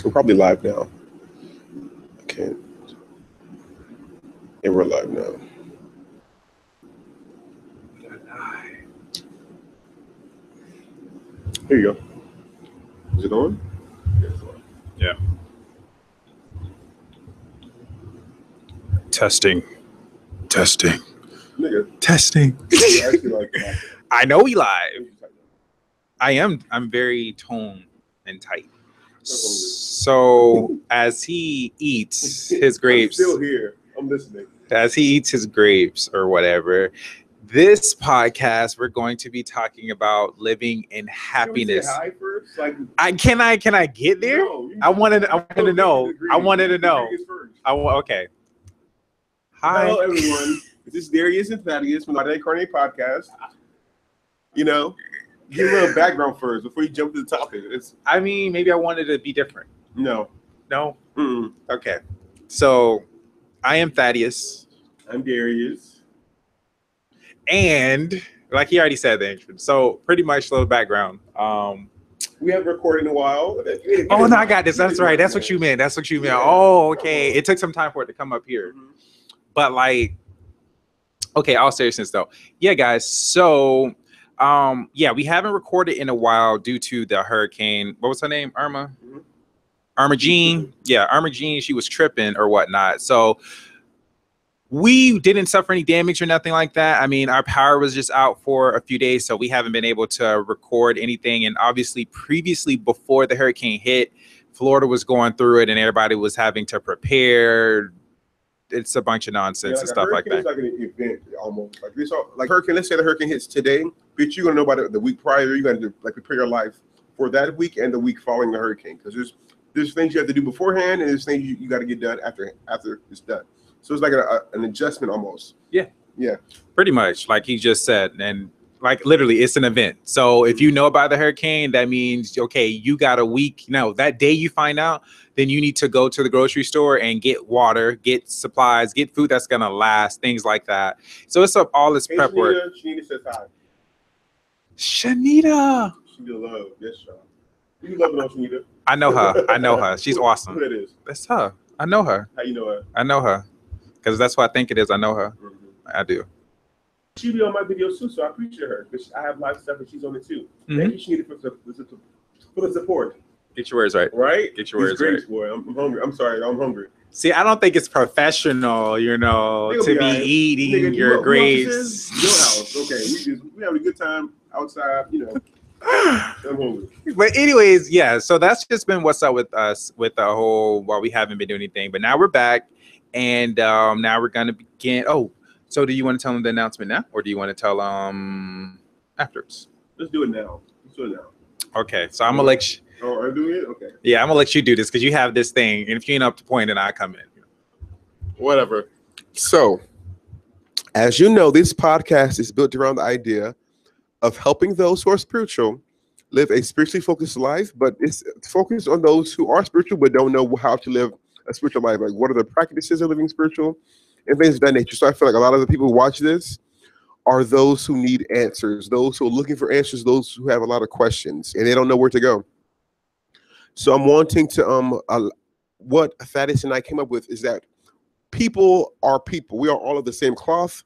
We're probably live now. Okay. And we're live now. Here you go. Is it on? Yeah. Testing. Nigga. Testing. Actually, I know we live. I'm very tone and tight. So as he eats his grapes, I'm still here. I'm listening. As he eats his grapes or whatever, this podcast we're going to be talking about living in happiness. Can we say hi first? Like, can I get there? No, I wanted to know. Okay. Hi. Hello, everyone. This is Darius and Thaddeaus from the Did I Incarnate podcast. You know, give a little background first before you jump to the topic. Maybe I wanted to be different. No. Mm-mm. Okay. So, I am Thaddeus. I'm Darius. And like he already said the intro. So pretty much a little background. We haven't recorded in a while. Oh no, I got this. That's right. That's what you meant. Yeah. Oh, okay. It took some time for it to come up here. Mm-hmm. But okay, all seriousness though. Yeah, guys. So we haven't recorded in a while due to the hurricane. What was her name? Irma? Mm-hmm. Irma Jean. Yeah, Irma Jean, she was tripping or whatnot. So we didn't suffer any damage or nothing like that. Our power was just out for a few days, so we haven't been able to record anything. And obviously, previously, before the hurricane hit, Florida was going through it, and everybody was having to prepare. It's a bunch of nonsense and stuff like that. It's like an event almost. Like hurricane. Let's say the hurricane hits today, but you're gonna know about it the week prior. You're gonna prepare your life for that week and the week following the hurricane, because there's things you have to do beforehand, and there's things you got to get done after it's done. So it's like an adjustment almost. Yeah. Pretty much, like he just said, and like literally, it's an event. So if you know about the hurricane, that means okay, you got a week. That day you find out, then you need to go to the grocery store and get water, get supplies, get food that's gonna last, things like that. So it's all this prep work. Shanita says hi. Shanita. Shanita love. Yes, Sean. You love it on Shanita. I know her. She's awesome. Who that is? That's her. I know her. How you know her? I know her. Because that's what I think it is. I know her. Mm-hmm. I do. She be on my videos too, so I appreciate her. Because I have live stuff and she's on it too. Mm-hmm. Thank you, Shanita, for the support. Get your words right. Right? Get your words right. Boy. I'm hungry. I'm sorry. I'm hungry. See, I don't think it's professional, to be eating your grapes. Your house. Okay. We having a good time outside, I'm hungry. But anyways, yeah, so that's just been what's up with us with the whole while we haven't been doing anything. But now we're back, and now we're gonna begin. Oh, so do you want to tell them the announcement now, or do you want to tell afterwards? Let's do it now. Okay, so I'm gonna let you. Oh, are you doing it? Okay. Yeah, I'm gonna let you do this because you have this thing, and if you ain't up to point, then I come in. Whatever. So, as you know, this podcast is built around the idea of helping those who are spiritual live a spiritually focused life, but it's focused on those who are spiritual but don't know how to live a spiritual life. Like, what are the practices of living spiritual and things of that nature. So I feel like a lot of the people who watch this are those who need answers, those who are looking for answers, those who have a lot of questions and they don't know where to go. So I'm wanting to what Thaddeus and I came up with is that people are people. We are all of the same cloth.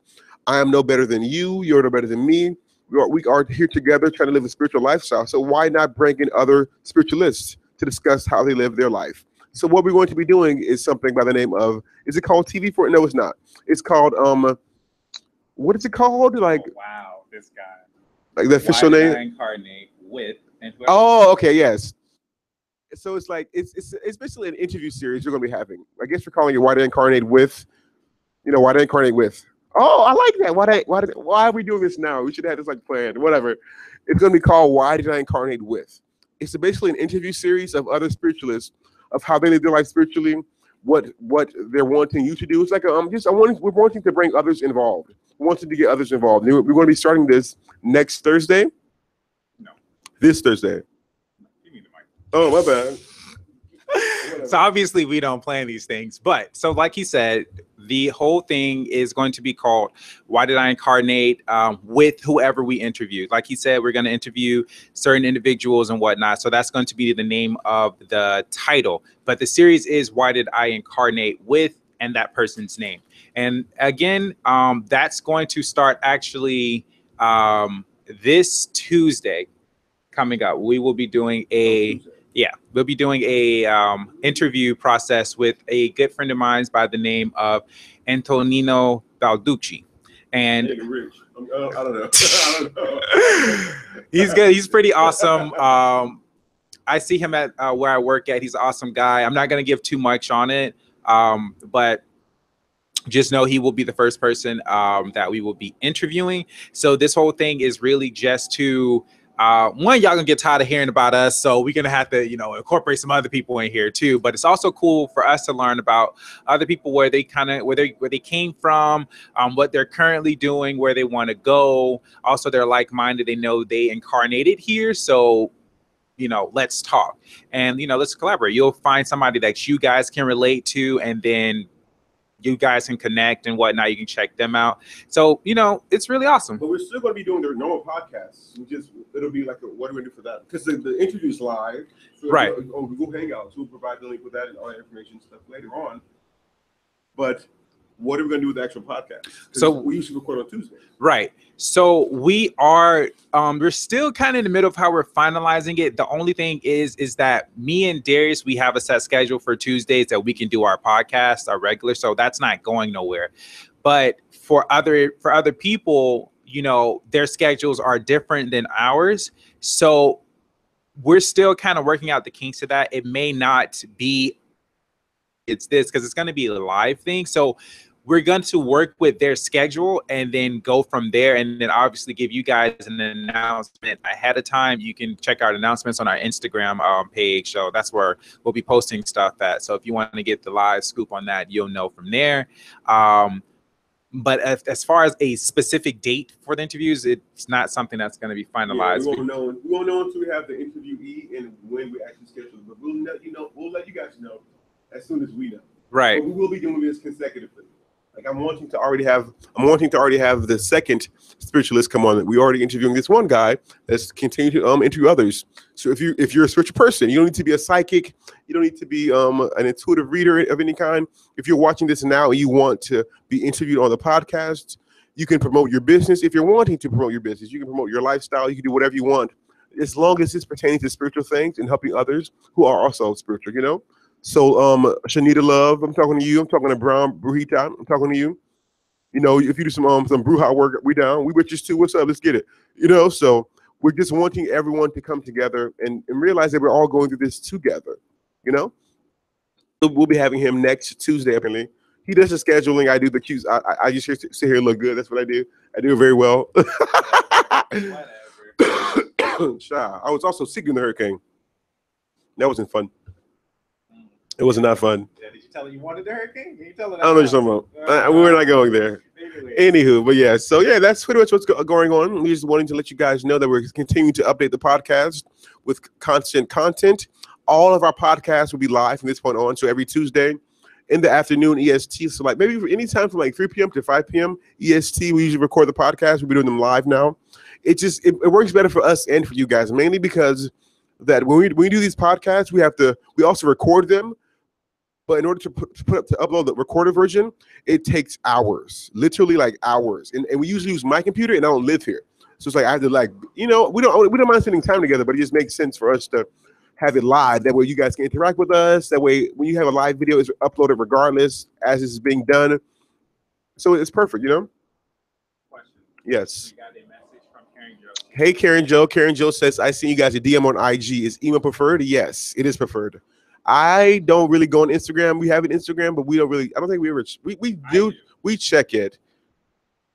I am no better than you. You're no better than me. We are here together trying to live a spiritual lifestyle. So why not bring in other spiritualists to discuss how they live their life? So what we're going to be doing is something by the name of, is it called TV for it? No, it's not. It's called, what is it called? Like, oh, wow, this guy. Like the official name? Did I Incarnate with. Oh, okay, yes. So it's like, it's basically an interview series you're going to be having. I guess we're calling it Why Did I Incarnate with, Why Did I Incarnate with. Oh, I like that. Why are we doing this now? We should have this like planned, whatever. It's going to be called Why Did I Incarnate with. It's basically an interview series of other spiritualists of how they live their life spiritually, what they're wanting you to do. It's like we're wanting to bring others involved. We wanted to get others involved. We're going to be starting this next Thursday. No. This Thursday. You need the mic. Oh, my bad. So obviously we don't plan these things, but so like he said, the whole thing is going to be called Why Did I Incarnate, with whoever we interview. Like he said, we're going to interview certain individuals and whatnot. So that's going to be the name of the title. But the series is Why Did I Incarnate with and that person's name. And again, that's going to start actually this Tuesday coming up. We will be doing we'll be doing a interview process with a good friend of mine by the name of Antonino Balducci. And I don't know. I don't know. He's good. He's pretty awesome. I see him at where I work at. He's an awesome guy. I'm not going to give too much on it, but just know he will be the first person that we will be interviewing. So this whole thing is really just to one, y'all gonna get tired of hearing about us, so we're gonna have to, incorporate some other people in here too. But it's also cool for us to learn about other people, where they came from, what they're currently doing, where they want to go. Also, they're like-minded. They know they incarnated here, so let's talk and let's collaborate. You'll find somebody that you guys can relate to, and then you guys can connect and whatnot. You can check them out. So, it's really awesome. But we're still going to be doing their normal podcasts. It'll be like, what do we do for that? Because the interview is live. So right. On Google Hangouts. We'll provide the link with that and all that information and stuff later on. But what are we going to do with the actual podcast? So we usually record on Tuesday. Right. So we are, we're still kind of in the middle of how we're finalizing it. The only thing is that me and Darius, we have a set schedule for Tuesdays that we can do our podcast, our regular. So that's not going nowhere. But for other people, their schedules are different than ours. So we're still kind of working out the kinks of that. It may not be because it's going to be a live thing. So we're going to work with their schedule and then go from there, and then obviously give you guys an announcement ahead of time. You can check out announcements on our Instagram page. So that's where we'll be posting stuff at. So if you want to get the live scoop on that, you'll know from there. But as far as a specific date for the interviews, it's not something that's going to be finalized. Yeah, we won't know until we have the interviewee and when we actually schedule it. But we'll let you guys know as soon as we know. Right. But we will be doing this consecutively. Like I'm wanting to already have the second spiritualist come on. We already interviewing this one guy. Let's continue to interview others. So if you're a spiritual person, you don't need to be a psychic. You don't need to be an intuitive reader of any kind. If you're watching this now and you want to be interviewed on the podcast, you can promote your business. If you're wanting to promote your business, you can promote your lifestyle. You can do whatever you want, as long as it's pertaining to spiritual things and helping others who are also spiritual. So, Shanita Love, I'm talking to you. I'm talking to Brown Brujita. I'm talking to you. If you do some Bruja work, we down. We witches too. What's up? Let's get it. So we're just wanting everyone to come together and realize that we're all going through this together. We'll be having him next Tuesday, apparently. He does the scheduling. I do the cues. I just sit here and look good. That's what I do. I do it very well. Whatever. I was also sick in the hurricane. That wasn't fun. It was not fun. Yeah, did you tell her you wanted the hurricane? Can you tell her that? I don't know what you're talking about. We're not going there. Anywho, but yeah. So yeah, that's pretty much what's going on. We're just wanting to let you guys know that we're continuing to update the podcast with constant content. All of our podcasts will be live from this point on. So every Tuesday in the afternoon EST. So like maybe anytime from like 3 p.m. to 5 p.m. EST, we usually record the podcast. We'll be doing them live now. It works better for us and for you guys, mainly because that when we do these podcasts, we also record them. But in order to upload the recorded version, it takes hours, literally like hours. And we usually use my computer, and I don't live here. So it's like I have to we don't mind spending time together, but it just makes sense for us to have it live. That way you guys can interact with us. That way when you have a live video, it's uploaded regardless as it's being done. So it's perfect, Question. Yes. We got a message from Karen Jo. Hey, Karen Jo. Karen Jo says, I seen you guys a DM on IG. Is email preferred? Yes, it is preferred. I don't really go on Instagram. We have an Instagram, but I don't think we do. We check it.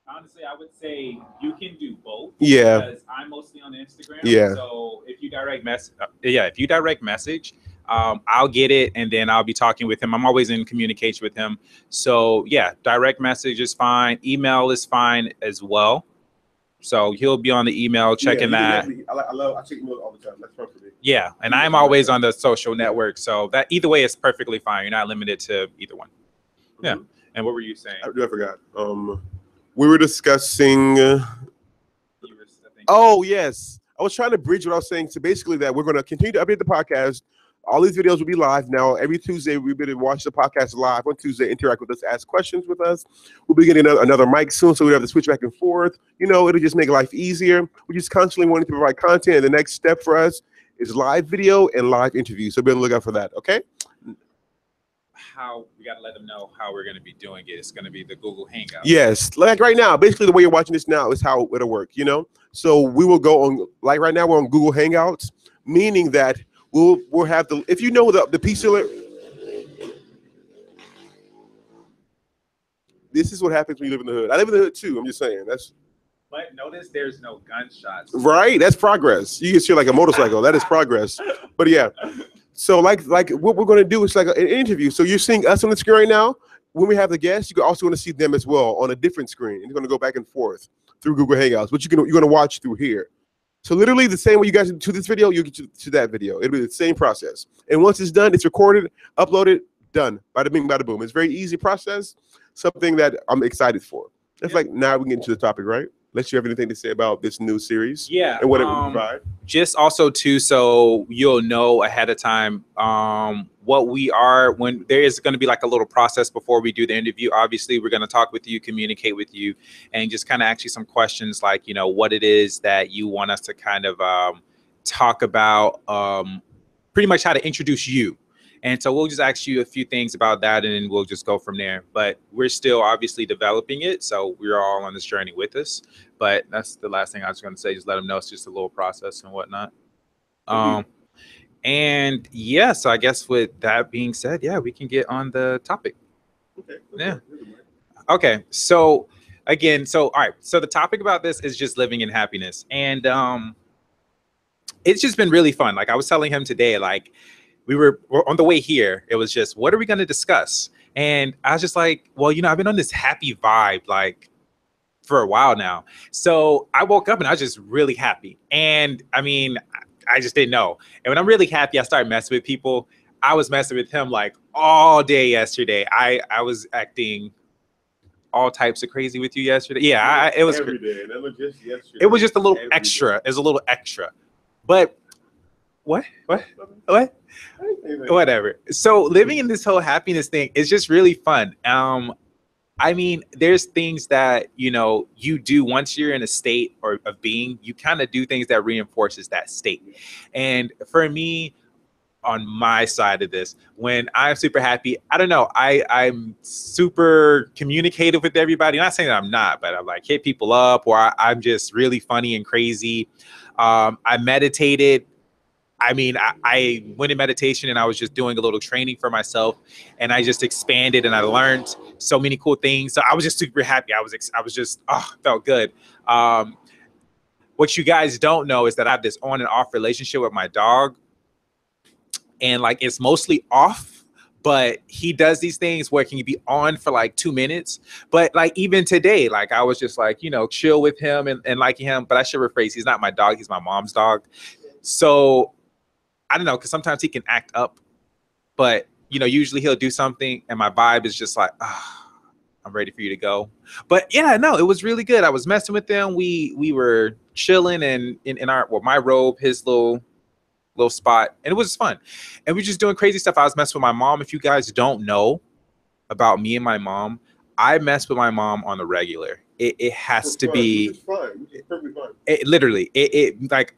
Honestly, I would say you can do both. Yeah. Because I'm mostly on Instagram. Yeah. So if you direct message, I'll get it, and then I'll be talking with him. I'm always in communication with him. So yeah, direct message is fine. Email is fine as well. So he'll be on the email checking that. I check email all the time. That's perfect. Yeah, and I'm always on the social network, so that either way is perfectly fine. You're not limited to either one. Yeah. And what were you saying? I forgot. We were discussing. Oh yes, I was trying to bridge what I was saying. So basically, that we're going to continue to update the podcast. All these videos will be live now. Every Tuesday, we'll be able to watch the podcast live on Tuesday, interact with us, ask questions with us. We'll be getting another mic soon, so we don't have to switch back and forth. You know, it'll just make life easier. We're just constantly wanting to provide content. And the next step for us is live video and live interviews. So be on the lookout for that, okay? How we got to let them know how we're going to be doing it. It's going to be the Google Hangout. Yes, like right now, basically the way you're watching this now is how it'll work, you know? So we will go on, like right now we're on Google Hangouts, meaning that we'll have the, if you know the piece of it, this is what happens when you live in the hood. I live in the hood too, I'm just saying. But notice there's no gunshots. Right, that's progress. You can see like a motorcycle, that is progress. But yeah, so like what we're going to do is like an interview. So you're seeing us on the screen right now. When we have the guests, you're also going to see them as well on a different screen. And you're going to go back and forth through Google Hangouts, but you're going to watch through here. So literally the same way you guys do to this video, you get to that video. It'll be the same process. And once it's done, it's recorded, uploaded, done. Bada bing, bada boom. It's a very easy process, something that I'm excited for. It's like now we can get into the topic, right? Unless you have anything to say about this new series. Yeah. And what it will provide. Just also too, so you'll know ahead of time what we are, when there is going to be like a little process before we do the interview. Obviously, we're going to talk with you, communicate with you, and just kind of ask you some questions like, you know, what it is that you want us to kind of talk about, pretty much how to introduce you. And so we'll just ask you a few things about that, and then we'll just go from there. But we're still obviously developing it, so we're all on this journey with us. But that's the last thing I was going to say. Just let them know it's just a little process and whatnot. And yeah, so I guess with that being said, yeah, we can get on the topic. Okay. Yeah. Okay. So again, all right. So the topic about this is just living in happiness, and it's just been really fun. Like I was telling him today, like we're on the way here. It was just, what are we going to discuss? And I was just like, well, you know, I've been on this happy vibe, like for a while now. So I woke up and I was just really happy. And I mean, I just didn't know. And when I'm really happy, I start messing with people. I was messing with him like all day yesterday. I was acting all types of crazy with you yesterday. Yeah, it was every day. That was just yesterday. It was just a little extra. It was a little extra. But what? Whatever. So living in this whole happiness thing is just really fun. I mean, there's things that, you know, you do once you're in a state or of being, you kind of do things that reinforces that state. And for me, on my side of this, when I'm super happy, I don't know, I'm super communicative with everybody. I'm not saying that I'm not, but I'm like hit people up, or I'm just really funny and crazy. I meditated. I mean, I went in meditation and I was just doing a little training for myself, and I just expanded and I learned so many cool things. So I was just super happy. I was just, felt good. What you guys don't know is that I have this on and off relationship with my dog, and like, it's mostly off, but he does these things where can you be on for like 2 minutes. But like, even today, like I was just like, you know, chill with him and liking him, but I should rephrase, he's not my dog. He's my mom's dog. So I don't know, because sometimes he can act up, but you know, usually he'll do something and my vibe is just like, I'm ready for you to go. But yeah, no, it was really good. I was messing with them. We were chilling and in our, well, my robe, his little spot, and it was fun. And we're just doing crazy stuff. I was messing with my mom. If you guys don't know about me and my mom, I mess with my mom on the regular. It has to be fun. It's perfectly fine. It literally, like,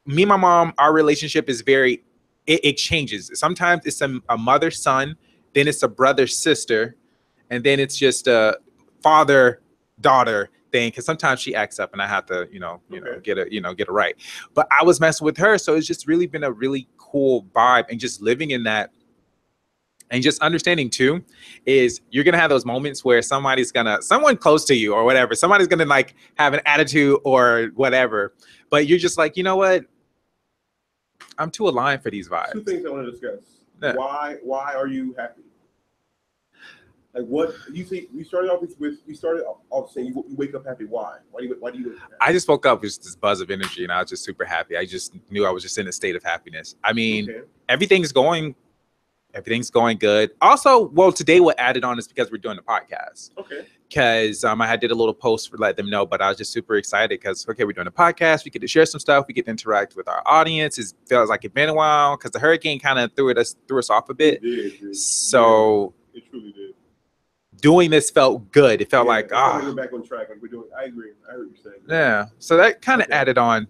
me and my mom, our relationship is very, it changes. Sometimes it's a mother-son, then it's a brother-sister, and then it's just a father-daughter thing, because sometimes she acts up and I have to, get it right. But I was messing with her, so it's just really been a really cool vibe, and just living in that. And just understanding too, is you're gonna have those moments where someone close to you or whatever, somebody's gonna like have an attitude or whatever, but you're just like, you know what? I'm too aligned for these vibes. Two things I want to discuss. Yeah. Why are you happy? Like what you see? You started off with you started off saying you wake up happy. Why? Why do you wake up happy? I just woke up with this buzz of energy, and I was just super happy. I just knew I was just in a state of happiness. I mean, everything's going good. Also, well, today what added on is because we're doing the podcast. Okay. Because I did a little post for let them know, but I was just super excited because we're doing a podcast. We get to share some stuff. We get to interact with our audience. It feels like it's been a while because the hurricane kind of threw us off a bit. It did. So it truly did. Doing this felt good. It felt like we're back on track. Like we're doing. I agree. I heard you saying. Yeah. So that kind of added on.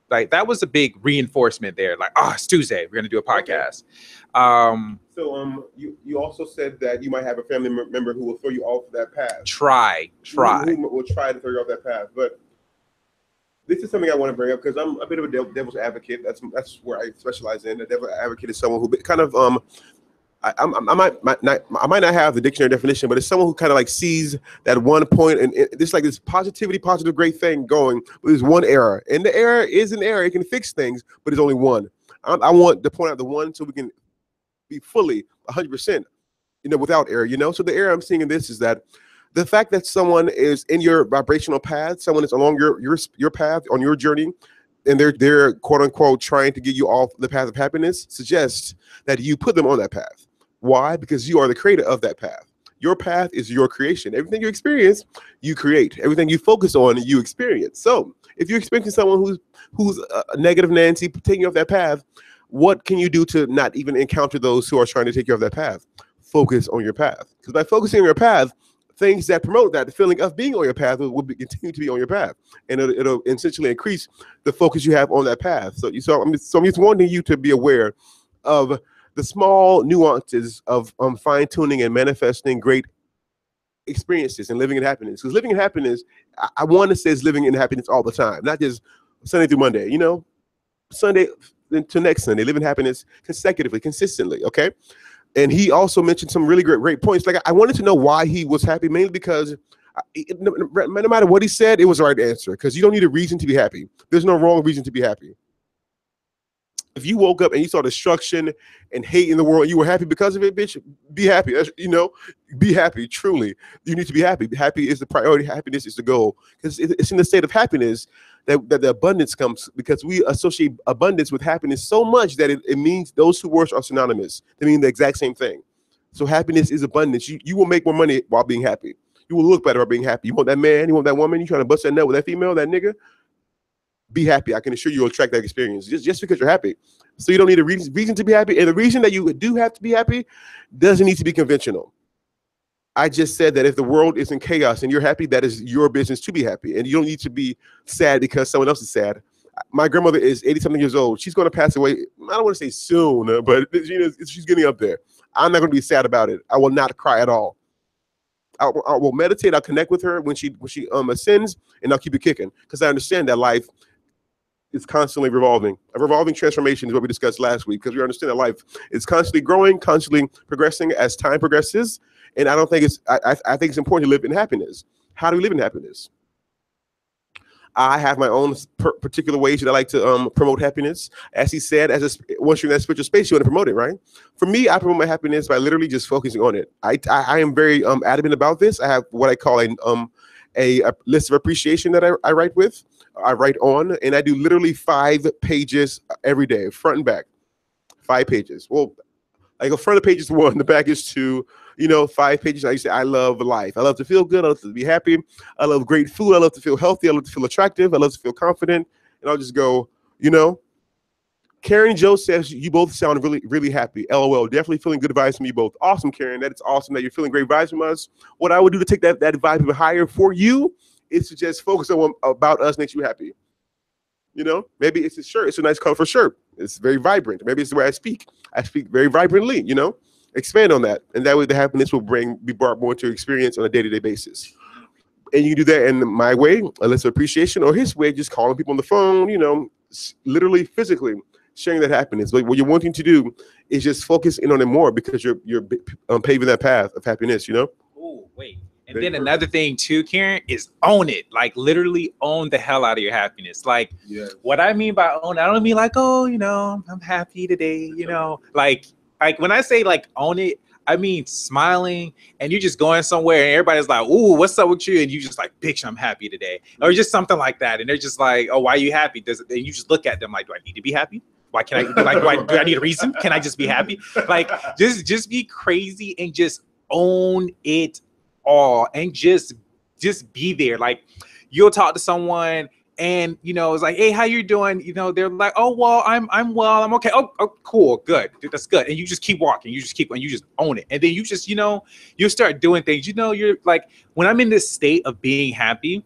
Like that was a big reinforcement there. Like, it's Tuesday. We're gonna do a podcast. So you also said that you might have a family member who will throw you off that path. Try. Who will try to throw you off that path. But this is something I want to bring up because I'm a bit of a devil's advocate. That's where I specialize in. A devil's advocate is someone who kind of I might not have the dictionary definition, but it's someone who kind of like sees that one point and it's like this positive, great thing going. But there's one error, and the error is an error. It can fix things, but there's only one. I want to point out the one so we can be fully 100%, without error. So the error I'm seeing in this is that the fact that someone is in your vibrational path, someone is along your path on your journey, and they're quote unquote trying to get you off the path of happiness, suggests that you put them on that path. Why? Because you are the creator of that path. Your path is your creation. Everything you experience, you create. Everything you focus on, you experience. So if you're experiencing someone who's a negative Nancy taking you off that path, what can you do to not even encounter those who are trying to take you off that path? Focus on your path. Because by focusing on your path, things that promote that, the feeling of being on your path will continue to be on your path. And it'll essentially increase the focus you have on that path. So I'm just wanting you to be aware of the small nuances of fine-tuning and manifesting great experiences and living in happiness. Because living in happiness, I want to say is living in happiness all the time, not just Sunday through Monday, Sunday to next Sunday, live in happiness consecutively, consistently, okay? And he also mentioned some really great points. Like I wanted to know why he was happy, mainly because no matter what he said, it was the right answer. Because you don't need a reason to be happy. There's no wrong reason to be happy. If you woke up and you saw destruction and hate in the world, you were happy because of it, bitch, be happy. Be happy, truly. You need to be happy. Happy is the priority. Happiness is the goal. Because it's in the state of happiness that the abundance comes, because we associate abundance with happiness so much that it means those two words are synonymous. They mean the exact same thing. So happiness is abundance. You will make more money while being happy. You will look better while being happy. You want that man, you want that woman, you trying to bust that nut with that female, that nigga, be happy. I can assure you'll attract that experience just because you're happy. So you don't need a reason to be happy. And the reason that you do have to be happy doesn't need to be conventional. I just said that if the world is in chaos and you're happy, that is your business to be happy. And you don't need to be sad because someone else is sad. My grandmother is 80-something years old. She's going to pass away. I don't want to say soon, but she's getting up there. I'm not going to be sad about it. I will not cry at all. I will meditate. I'll connect with her when she ascends, and I'll keep it kicking because I understand that life is constantly revolving. A revolving transformation is what we discussed last week, because we understand that life is constantly growing, constantly progressing as time progresses. And I don't think I think it's important to live in happiness. How do we live in happiness? I have my own particular ways that I like to promote happiness. As he said, once you're in that spiritual space, you want to promote it, right? For me, I promote my happiness by literally just focusing on it. I am very adamant about this. I have what I call a list of appreciation that I write on, and I do literally 5 pages every day, front and back, 5 pages. Well, like the front of the page is 1, the back is 2, 5 pages. I say, I love life. I love to feel good. I love to be happy. I love great food. I love to feel healthy. I love to feel attractive. I love to feel confident. And I'll just go, Karen Joe says, you both sound really, really happy. LOL. Definitely feeling good vibes from you both. Awesome, Karen. That is awesome that you're feeling great vibes from us. What I would do to take that vibe even higher for you is to just focus on what about us makes you happy. Maybe it's a shirt. It's a nice colorful shirt. It's very vibrant. Maybe it's the way I speak. I speak very vibrantly, Expand on that. And that way the happiness will be brought more to experience on a day-to-day basis. And you can do that in my way, a list of appreciation, or his way, just calling people on the phone, literally, physically sharing that happiness. But what you're wanting to do is just focus in on it more, because you're paving that path of happiness, Oh, wait. And then another thing too, Karen, is own it. Like literally own the hell out of your happiness. Like what I mean by own, I don't mean like, I'm happy today, Like when I say like own it, I mean, smiling and you just going somewhere and everybody's like, ooh, what's up with you? And you just like, bitch, I'm happy today. Or just something like that. And they're just like, oh, why are you happy? And you just look at them like, do I need to be happy? Why can I like, do I need a reason? Can I just be happy? Like, just be crazy and just own it all and just be there. Like, you'll talk to someone and it's like, hey, how you doing? They're like, oh, well, I'm well, I'm okay. Oh, cool, good, that's good. And you just keep walking, you just own it. And then you just you start doing things. You're like, when I'm in this state of being happy,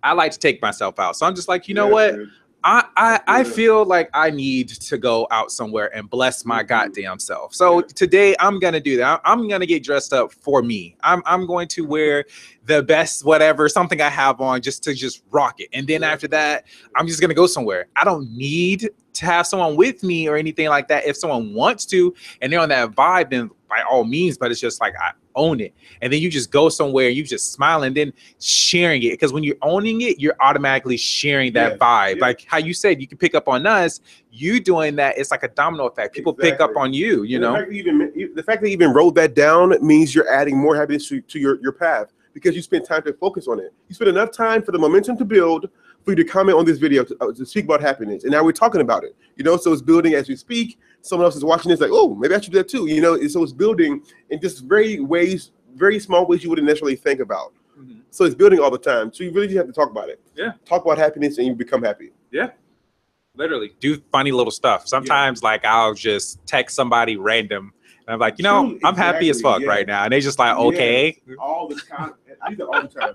I like to take myself out. So I'm just like, you know what, dude. I feel like I need to go out somewhere and bless my goddamn self. So today I'm gonna do that. I'm gonna get dressed up for me. I'm going to wear the best whatever, something I have on, just to rock it. And then after that, I'm just gonna go somewhere. I don't need to have someone with me or anything like that. If someone wants to and they're on that vibe, then by all means, but it's just like, I own it. And then you just go somewhere and you just smile and then sharing it. Because when you're owning it, you're automatically sharing that vibe. Yeah. Like how you said, you can pick up on us, you doing that, it's like a domino effect. People pick up on you, know? The fact that you even wrote that down means you're adding more happiness to your path, because you spent time to focus on it. You spent enough time for the momentum to build, for you to comment on this video, to speak about happiness. And now we're talking about it, so it's building as we speak. Someone else is watching this like, oh, maybe I should do that too, so it's building in just very small ways you wouldn't necessarily think about. So it's building all the time. So you really just have to talk about it. Yeah. Talk about happiness and you become happy. Yeah. Literally. Do funny little stuff. Sometimes like I'll just text somebody random and I'm like, I'm happy as fuck right now. And they just like, okay. All the time. I do that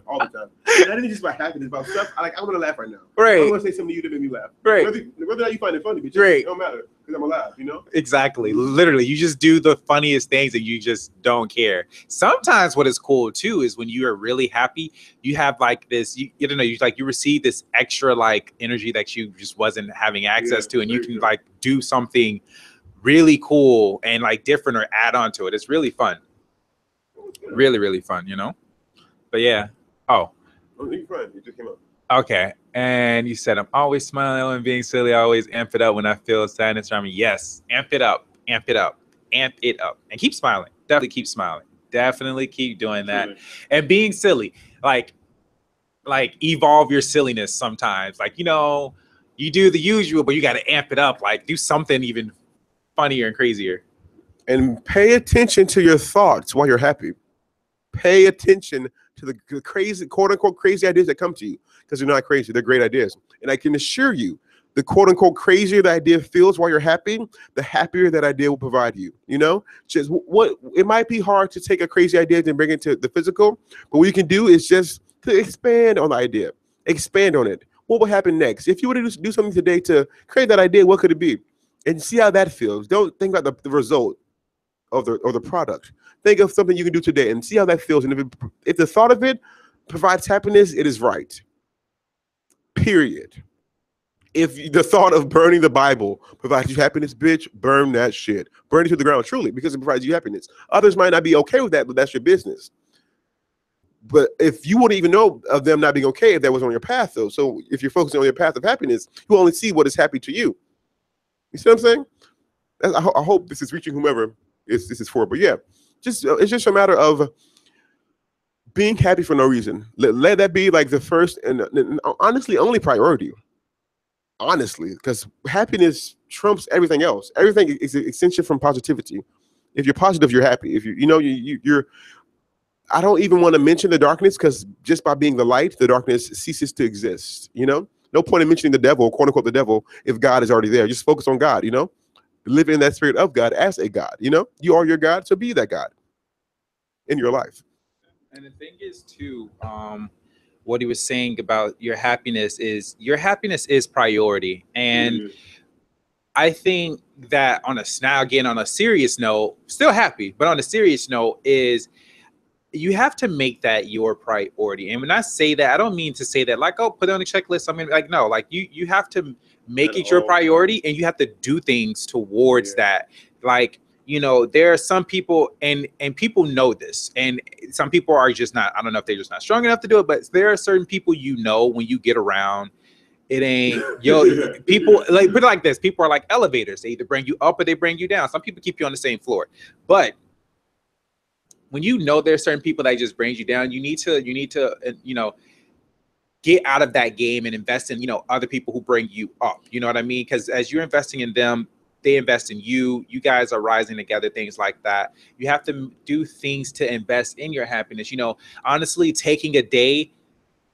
all the time. And that isn't just about happiness, about stuff. I want to laugh right now. Right. I want to say something to you that made me laugh. Right. Whether or not you find it funny, but it don't matter because I'm alive, Exactly. Literally, you just do the funniest things and you just don't care. Sometimes what is cool too is when you are really happy, you have like this, you receive this extra like energy that you just wasn't having access to, and you can like do something really cool and like different or add on to it. It's really fun. Really, really fun, But yeah. Oh. It just came up. Okay. And you said, I'm always smiling and being silly. I always amp it up when I feel sadness around me. Yes. Amp it up. Amp it up. Amp it up. And keep smiling. Definitely keep smiling. Definitely keep doing that. And being silly. Like evolve your silliness sometimes. Like, you do the usual, but you got to amp it up. Like do something even funnier and crazier. And pay attention to your thoughts while you're happy. Pay attention to the crazy, quote unquote, crazy ideas that come to you, because they're not crazy. They're great ideas. And I can assure you, the quote unquote crazier the idea feels while you're happy, the happier that idea will provide you. Just what it might be hard to take a crazy idea and bring it to the physical, but what you can do is just to expand on the idea, expand on it. What will happen next? If you were to do something today to create that idea, what could it be? And see how that feels. Don't think about the result of the product. Think of something you can do today and see how that feels. And if the thought of it provides happiness, it is right. Period. If the thought of burning the Bible provides you happiness, bitch, burn that shit. Burn it to the ground, truly, because it provides you happiness. Others might not be okay with that, but that's your business. But if you wouldn't even know of them not being okay if that was on your path, though. So if you're focusing on your path of happiness, you only see what is happy to you. You see what I'm saying? I hope this is reaching whomever this is for. But yeah, it's just a matter of being happy for no reason. Let that be like the first and honestly only priority. Honestly, because happiness trumps everything else. Everything is an extension from positivity. If you're positive, you're happy. If you're I don't even want to mention the darkness, because just by being the light, the darkness ceases to exist. No point in mentioning the devil, quote unquote the devil, if God is already there. Just focus on God. Live in that spirit of God as a God. You are your God, so be that God in your life. And the thing is too, what he was saying about your happiness is priority. And I think that on a serious note, still happy, but on a serious note is you have to make that your priority. And when I say that, I don't mean to say that like, oh, put it on the checklist. I mean, like, no, like you have to make it your priority, and you have to do things towards that. Like, there are some people, and people know this, and some people are just not, I don't know if they're just not strong enough to do it, but there are certain people, when you get around, it ain't, people, like, put it like this, people are like elevators. They either bring you up or they bring you down. Some people keep you on the same floor. But when you know there's certain people that just brings you down, you need to you know, get out of that game and invest in, you know, other people who bring you up. You know what I mean? Because as you're investing in them, they invest in you. You guys are rising together, things like that. You have to do things to invest in your happiness. You know, honestly, taking a day,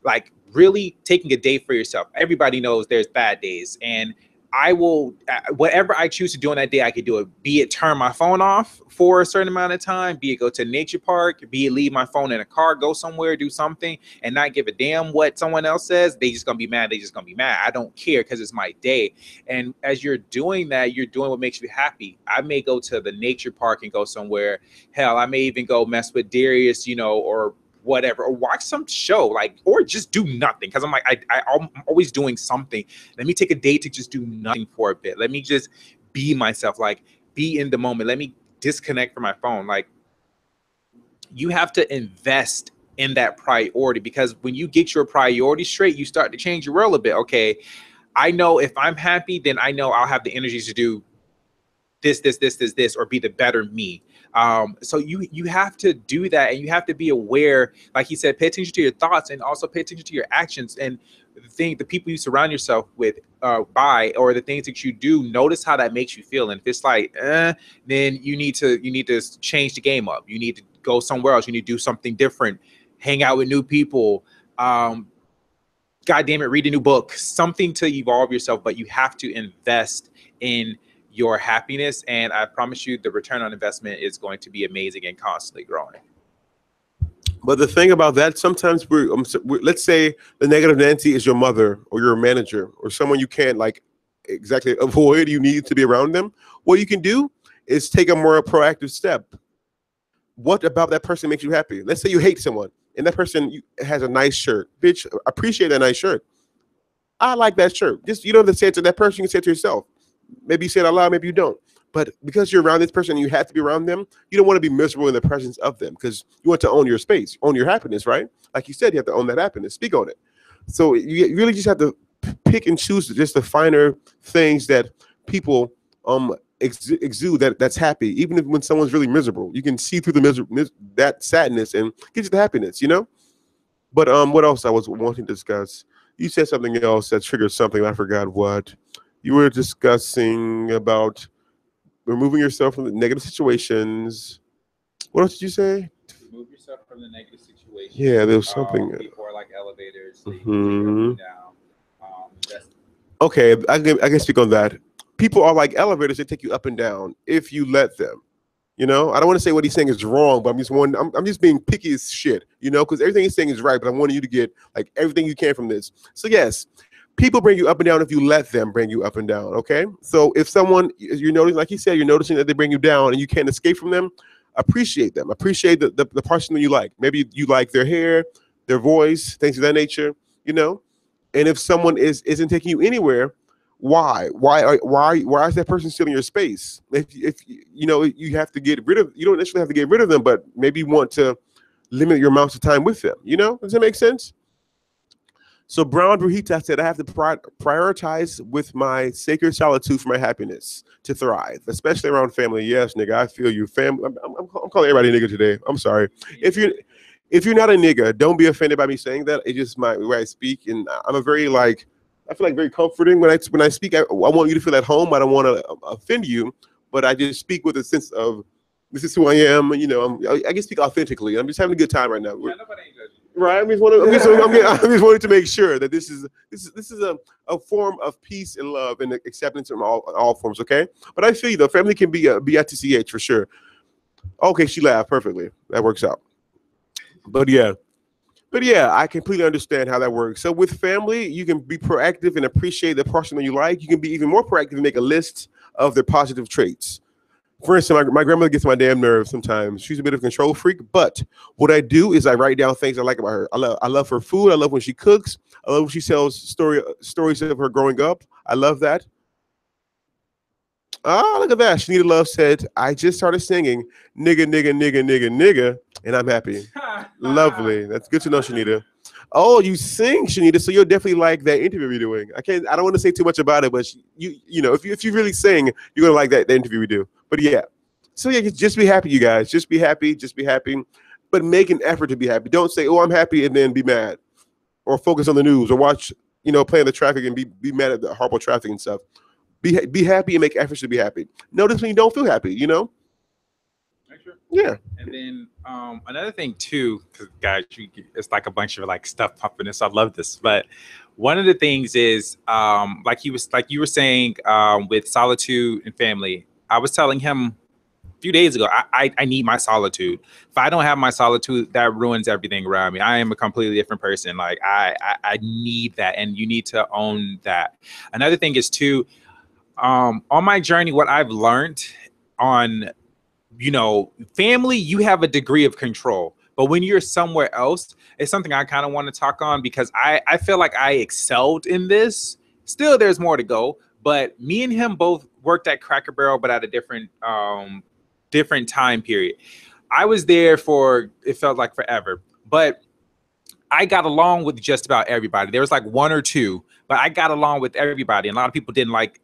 like really taking a day for yourself. Everybody knows there's bad days, and I will, whatever I choose to do on that day, I could do it. Be it turn my phone off for a certain amount of time, be it go to a nature park, be it leave my phone in a car, go somewhere, do something, and not give a damn what someone else says. They just gonna be mad. They just gonna be mad. I don't care because it's my day. And as you're doing that, you're doing what makes you happy. I may go to the nature park and go somewhere. Hell, I may even go mess with Darius, you know, or whatever, or watch some show, like, or just do nothing, because I'm like, I'm always doing something. Let me take a day to just do nothing for a bit. Let me just be myself, like be in the moment. Let me disconnect from my phone. Like, you have to invest in that priority, because when you get your priority straight, you start to change your world a bit. Okay, I know if I'm happy, then I know I'll have the energy to do this, or be the better me. So you have to do that, and you have to be aware, like he said, pay attention to your thoughts, and also pay attention to your actions, and the people you surround yourself with, by, or the things that you do. Notice how that makes you feel, and if it's like then you need to change the game up. You need to go somewhere else. You need to do something different, hang out with new people, God damn it, read a new book, something to evolve yourself. But you have to invest in your happiness, and I promise you the return on investment is going to be amazing and constantly growing. But the thing about that, sometimes let's say the negative Nancy is your mother or your manager or someone you can't like exactly avoid. You need to be around them. What you can do is take a more proactive step. What about that person makes you happy? Let's say you hate someone and that person has a nice shirt. Bitch, appreciate that nice shirt. I like that shirt. Just, you don't have to say it to that person. You can say it to yourself. Maybe you say it out loud, maybe you don't. But because you're around this person and you have to be around them, you don't want to be miserable in the presence of them, because you want to own your space, own your happiness, right? Like you said, you have to own that happiness, speak on it. So you really just have to pick and choose just the finer things that people exude that's happy. Even if when someone's really miserable, you can see through the that sadness and get you the happiness, you know? But what else I was wanting to discuss? You said something else that triggered something. I forgot what. You were discussing about removing yourself from the negative situations. What else did you say? Remove yourself from the negative situations. Yeah, there was something. People are like elevators. They take you down. Okay, I can speak on that. People are like elevators. They take you up and down if you let them. You know, I don't want to say what he's saying is wrong, but I'm just being picky as shit, you know, because everything he's saying is right, but I wanted you to get like everything you can from this. So yes, people bring you up and down if you let them bring you up and down, okay? So if someone, you notice, like he said, you're noticing that they bring you down and you can't escape from them, appreciate them. Appreciate the person that you like. Maybe you like their hair, their voice, things of that nature, you know? And if someone isn't taking you anywhere, why is that person still in your space? If you know, you have to get rid of, you don't necessarily have to get rid of them, but maybe you want to limit your amounts of time with them, you know? Does that make sense? So Brown Brujita said, I have to prioritize with my sacred solitude for my happiness to thrive, especially around family. Yes, nigga, I feel you. Family. I'm calling everybody nigga today. I'm sorry. If you're not a nigga, don't be offended by me saying that. It's just my way I speak, and I'm a very like, I feel like very comforting when I speak. I want you to feel at home. I don't want to offend you, but I just speak with a sense of this is who I am. You know, I can speak authentically. I'm just having a good time right now. Yeah, nobody ain't judging. Right, I'm just wanting to make sure that this is a form of peace and love and acceptance in all forms. Okay, but I feel you though. Family can be B-I-T-C-H for sure. Okay, she laughed perfectly. That works out. But yeah, I completely understand how that works. So with family, you can be proactive and appreciate the person that you like. You can be even more proactive and make a list of their positive traits. For instance, my grandmother gets my damn nerves sometimes. She's a bit of a control freak, but what I do is I write down things I like about her. I love her food. I love when she cooks. I love when she tells stories of her growing up. I love that. Ah, look at that. Shanita Love said, I just started singing nigga, nigga, nigga, nigga, nigga, and I'm happy. Lovely. That's good to know, Shanita. Oh, you sing, Shanita, so you'll definitely like that interview we're doing. I don't want to say too much about it, but you know, if you really sing, you're gonna like that interview we do. But yeah, So yeah, just be happy, you guys. Just be happy. Just be happy. But make an effort to be happy. Don't say, "Oh, I'm happy," and then be mad, or focus on the news, or watch, play in the traffic and be mad at the horrible traffic and stuff. Be happy and make efforts to be happy. Notice when you don't feel happy. Sure. Yeah. And then another thing too, because guys, it's like a bunch of like stuff pumping this. I love this, but one of the things is like you were saying with solitude and family. I was telling him a few days ago, I need my solitude. If I don't have my solitude, that ruins everything around me. I am a completely different person. Like I need that, and you need to own that. Another thing is too, on my journey, what I've learned on, family, you have a degree of control. But when you're somewhere else, it's something I kind of want to talk on, because I feel like I excelled in this. Still, there's more to go. But me and him both worked at Cracker Barrel, but at a different time period. I was there for, it felt like forever. But I got along with just about everybody. There was like one or two, but I got along with everybody. And a lot of people didn't like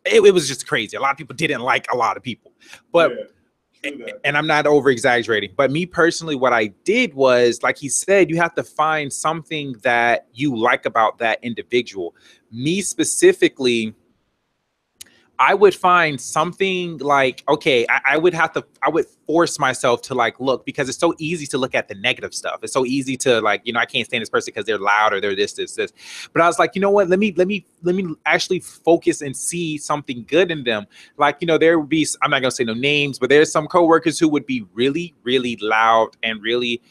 it. It was just crazy. A lot of people didn't like a lot of people. But yeah. And I'm not over exaggerating, but me personally, what I did was, like he said, you have to find something that you like about that individual. Me specifically, I would find something like, okay, I would force myself to like look, because it's so easy to look at the negative stuff. It's so easy to like, I can't stand this person because they're loud or they're this. But I was like, you know what? Let me actually focus and see something good in them. Like, there would be, I'm not gonna say no names, but there's some coworkers who would be really, really loud and really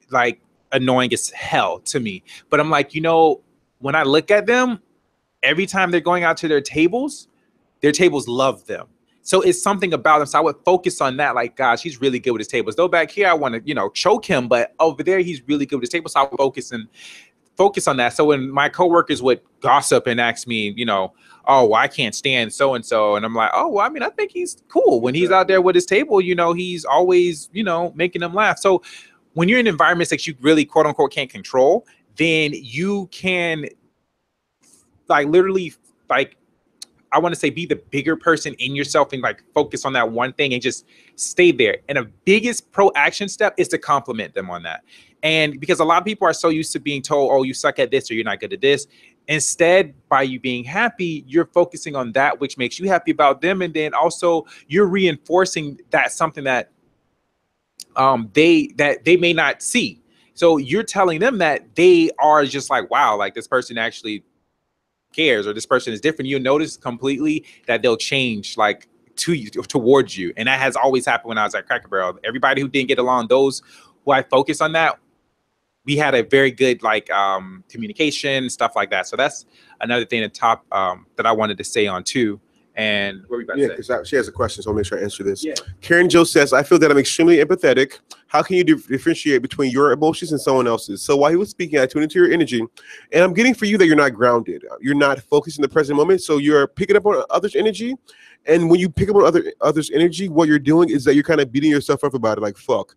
like annoying as hell to me. But I'm like, when I look at them, every time they're going out to their tables love them. So it's something about them. So I would focus on that. Like, gosh, he's really good with his tables. Though back here, I want to, choke him, but over there, he's really good with his tables. So I would focus on that. So when my coworkers would gossip and ask me, oh, well, I can't stand so-and-so. And I'm like, oh, well, I mean, I think he's cool. When he's out there with his table, he's always, making them laugh. So when you're in environments that you really, quote unquote, can't control, then you can like literally like, I want to say, be the bigger person in yourself and like focus on that one thing and just stay there. And the biggest pro action step is to compliment them on that. And because a lot of people are so used to being told, oh, you suck at this or you're not good at this. Instead, by you being happy, you're focusing on that which makes you happy about them. And then also you're reinforcing that something that they may not see. So you're telling them that they are just like, wow, like this person actually cares, or this person is different. You'll notice completely that they'll change like towards you. And that has always happened when I was at Cracker Barrel. Everybody who didn't get along, those who I focused on, that we had a very good like communication, stuff like that. So that's another thing at top that I wanted to say on too. And what were we about to say? Because she has a question, so I'll make sure I answer this. Yeah. Karen Joe says, I feel that I'm extremely empathetic. How can you differentiate between your emotions and someone else's? So while he was speaking, I tuned into your energy, and I'm getting for you that you're not grounded. You're not focused in the present moment, so you're picking up on others' energy. And when you pick up on others' energy, what you're doing is that you're kind of beating yourself up about it. Like, fuck,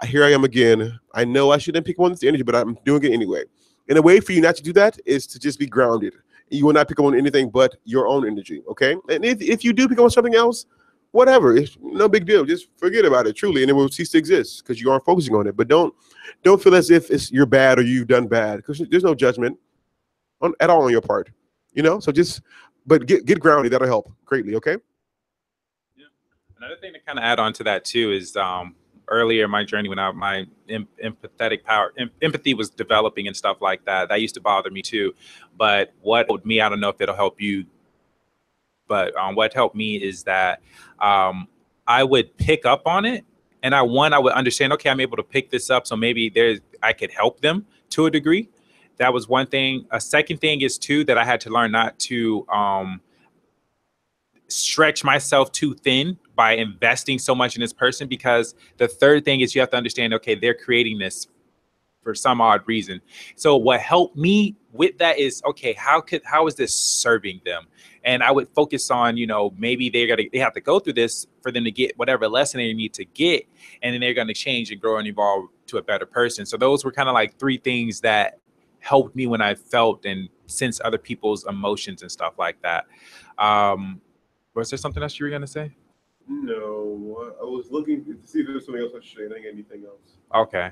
here I am again. I know I shouldn't pick up on this energy, but I'm doing it anyway. And a way for you not to do that is to just be grounded. You will not pick up on anything but your own energy, okay? And if you do pick up on something else, whatever, it's no big deal. Just forget about it, truly, and it will cease to exist because you aren't focusing on it. But don't feel as if you're bad or you've done bad, because there's no judgment at all on your part, So but get grounded. That'll help greatly, okay? Yeah. Another thing to kind of add on to that too is earlier in my journey, when my empathy was developing and stuff like that, that used to bother me too. But what helped me, I don't know if it'll help you, but what helped me is that I would pick up on it, and I would understand, okay, I'm able to pick this up, so maybe I could help them to a degree. That was one thing. A second thing is too that I had to learn not to stretch myself too thin by investing so much in this person, because the third thing is you have to understand, okay, they're creating this for some odd reason. So what helped me with that is, okay, how is this serving them? And I would focus on, maybe they have to go through this for them to get whatever lesson they need to get, and then they're going to change and grow and evolve to a better person. So those were kind of like three things that helped me when I felt and sensed other people's emotions and stuff like that. Was there something else you were going to say? No. was looking to see if there's something else I should say. I didn't get anything else. Okay.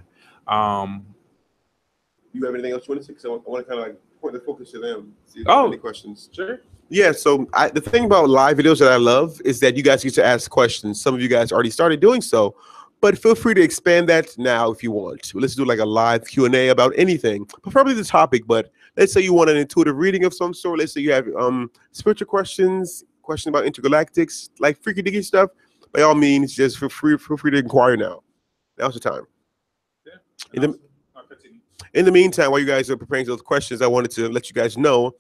You have anything else you want to say? Because I want to kind of like point the focus to them. See if Oh, any questions. sure. Yeah, so the thing about live videos that I love is that you guys get to ask questions. Some of you guys already started doing so, but feel free to expand that now if you want to. Let's do like a live Q&A about anything, preferably the topic, but let's say you want an intuitive reading of some sort. Let's say you have spiritual questions about intergalactics, like freaky dicky stuff. By all means, just feel free to inquire now. Now's the time. Yeah. In the meantime, while you guys are preparing those questions, I wanted to let you guys know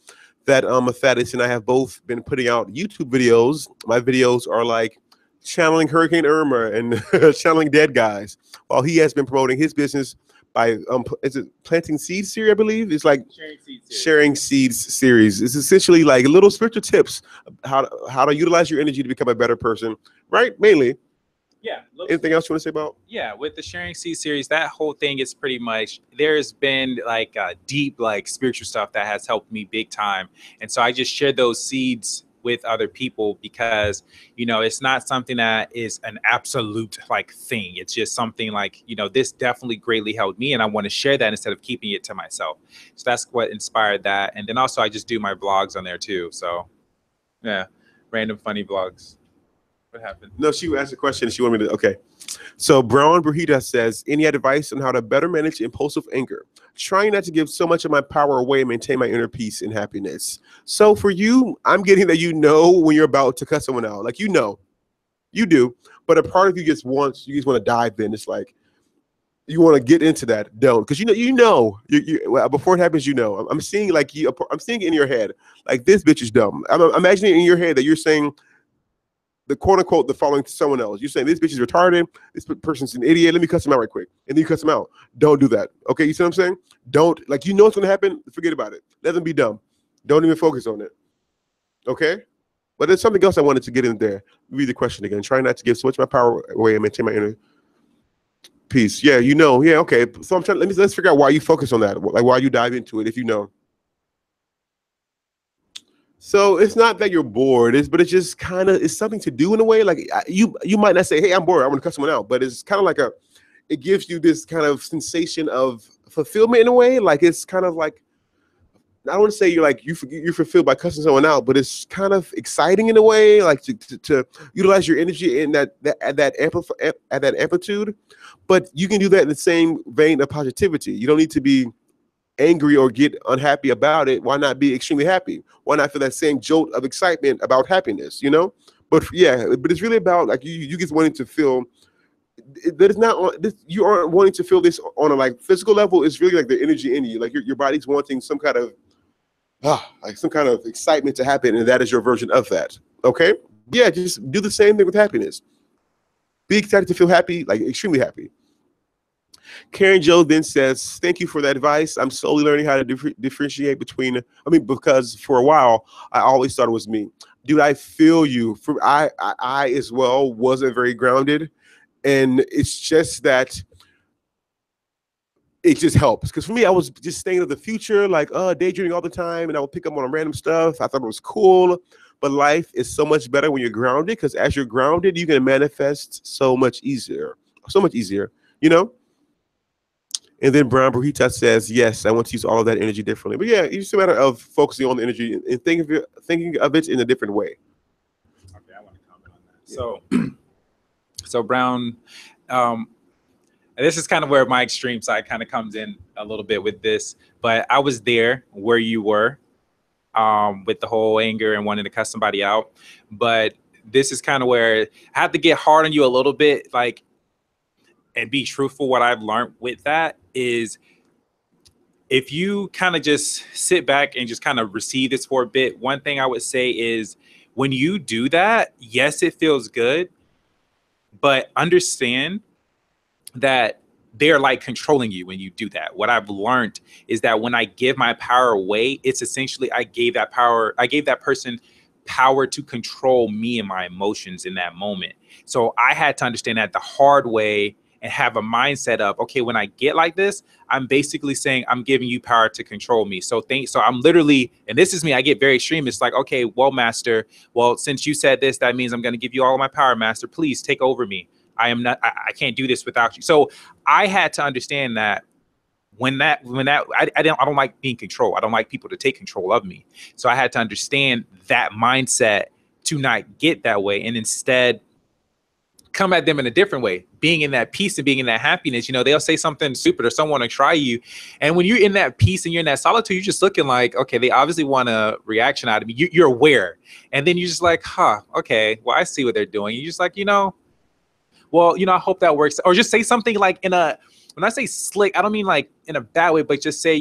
that Thaddeus and I have both been putting out YouTube videos. My videos are like channeling Hurricane Irma and channeling dead guys, while he has been promoting his business by is it planting seeds series, I believe. It's like sharing seeds series. It's essentially like little spiritual tips how to utilize your energy to become a better person, right? Mainly. Yeah. Anything else you want to say about? Yeah, with the Sharing Seed series, that whole thing is pretty much, there's been like deep like spiritual stuff that has helped me big time. And so I just share those seeds with other people because, you know, it's not something that is an absolute like thing. It's just something like, you know, this definitely greatly helped me and I want to share that instead of keeping it to myself. So that's what inspired that. And then also I just do my vlogs on there too. So yeah, random funny vlogs. What happened? No, she asked a question. She wanted me to. Okay. So Brown Brujita says, any advice on how to better manage impulsive anger? Trying not to give so much of my power away and maintain my inner peace and happiness. So for you, I'm getting that you know when you're about to cut someone out. Like, you know, you do. But a part of you just wants, you just want to dive in. It's like, you want to get into that. Don't. Because well, before it happens, you know. I'm seeing like I'm seeing it in your head. Like, this bitch is dumb. I'm imagining in your head that you're saying the quote unquote the following to someone else. You're saying this bitch is retarded, this person's an idiot, let me cuss him out right quick. And then you cuss him out. Don't do that. Okay, you see what I'm saying? Don't, like, you know what's gonna happen, forget about it. Let them be dumb. Don't even focus on it. Okay? But there's something else I wanted to get in there. Read the question again. Try not to give so much of my power away and maintain my inner peace. Yeah, you know. Yeah, okay. So I'm trying, let's figure out why you focus on that. Like, why you dive into it if you know. So it's not that you're bored, but it's just kind of, it's something to do in a way. Like you might not say, hey, I'm bored, I want to cut someone out, but it's kind of like it gives you this kind of sensation of fulfillment in a way. Like, it's kind of like, I don't want to say you're fulfilled by cussing someone out, but it's kind of exciting in a way, like to utilize your energy in that amplitude. But you can do that in the same vein of positivity. You don't need to be angry or get unhappy about it. Why not be extremely happy? Why not feel that same jolt of excitement about happiness, you know? But yeah, but it's really about like you just wanting to feel that it's not on this, you aren't wanting to feel this on a like physical level. It's really like the energy in you, like your body's wanting some kind of like some kind of excitement to happen, and that is your version of that. Okay? Yeah, just do the same thing with happiness. Be excited to feel happy, like extremely happy. Karen Joe then says, thank you for that advice. I'm slowly learning how to differentiate between, because for a while, I always thought it was me. Dude, I feel you. I as well wasn't very grounded. And it's just that it just helps. Because for me, I was just staying in the future, like daydreaming all the time. And I would pick up on random stuff. I thought it was cool. But life is so much better when you're grounded. Because as you're grounded, you can manifest so much easier. You know? And then Brown Brujita says, yes, I want to use all of that energy differently. But yeah, it's just a matter of focusing on the energy and thinking of it in a different way. Okay, I want to comment on that. Yeah. So Brown, and this is kind of where my extreme side kind of comes in a little bit with this. But I was there where you were with the whole anger and wanting to cuss somebody out. But this is kind of where I have to get hard on you a little bit, like, and be truthful. What I've learned with that is if you kind of just sit back and just kind of receive this for a bit, one thing I would say is when you do that, yes, it feels good, but understand that they're like controlling you when you do that. What I've learned is that when I give my power away, it's essentially I gave that person power to control me and my emotions in that moment. So I had to understand that the hard way and have a mindset of, okay, when I get like this, I'm basically saying I'm giving you power to control me. So I'm literally, and this is me, I get very extreme. It's like, okay, well, master, well, since you said this, that means I'm going to give you all of my power, master. Please take over me. I can't do this without you. So I had to understand that I don't like being controlled. I don't like people to take control of me. So I had to understand that mindset to not get that way, and instead come at them in a different way, being in that peace and being in that happiness. You know, they'll say something stupid or someone will try you. And when you're in that peace and you're in that solitude, you're just looking like, okay, they obviously want a reaction out of me. You're aware. And then you're just like, okay, well, I see what they're doing. You're just like, I hope that works. Or just say something like when I say slick, I don't mean like in a bad way, but just say,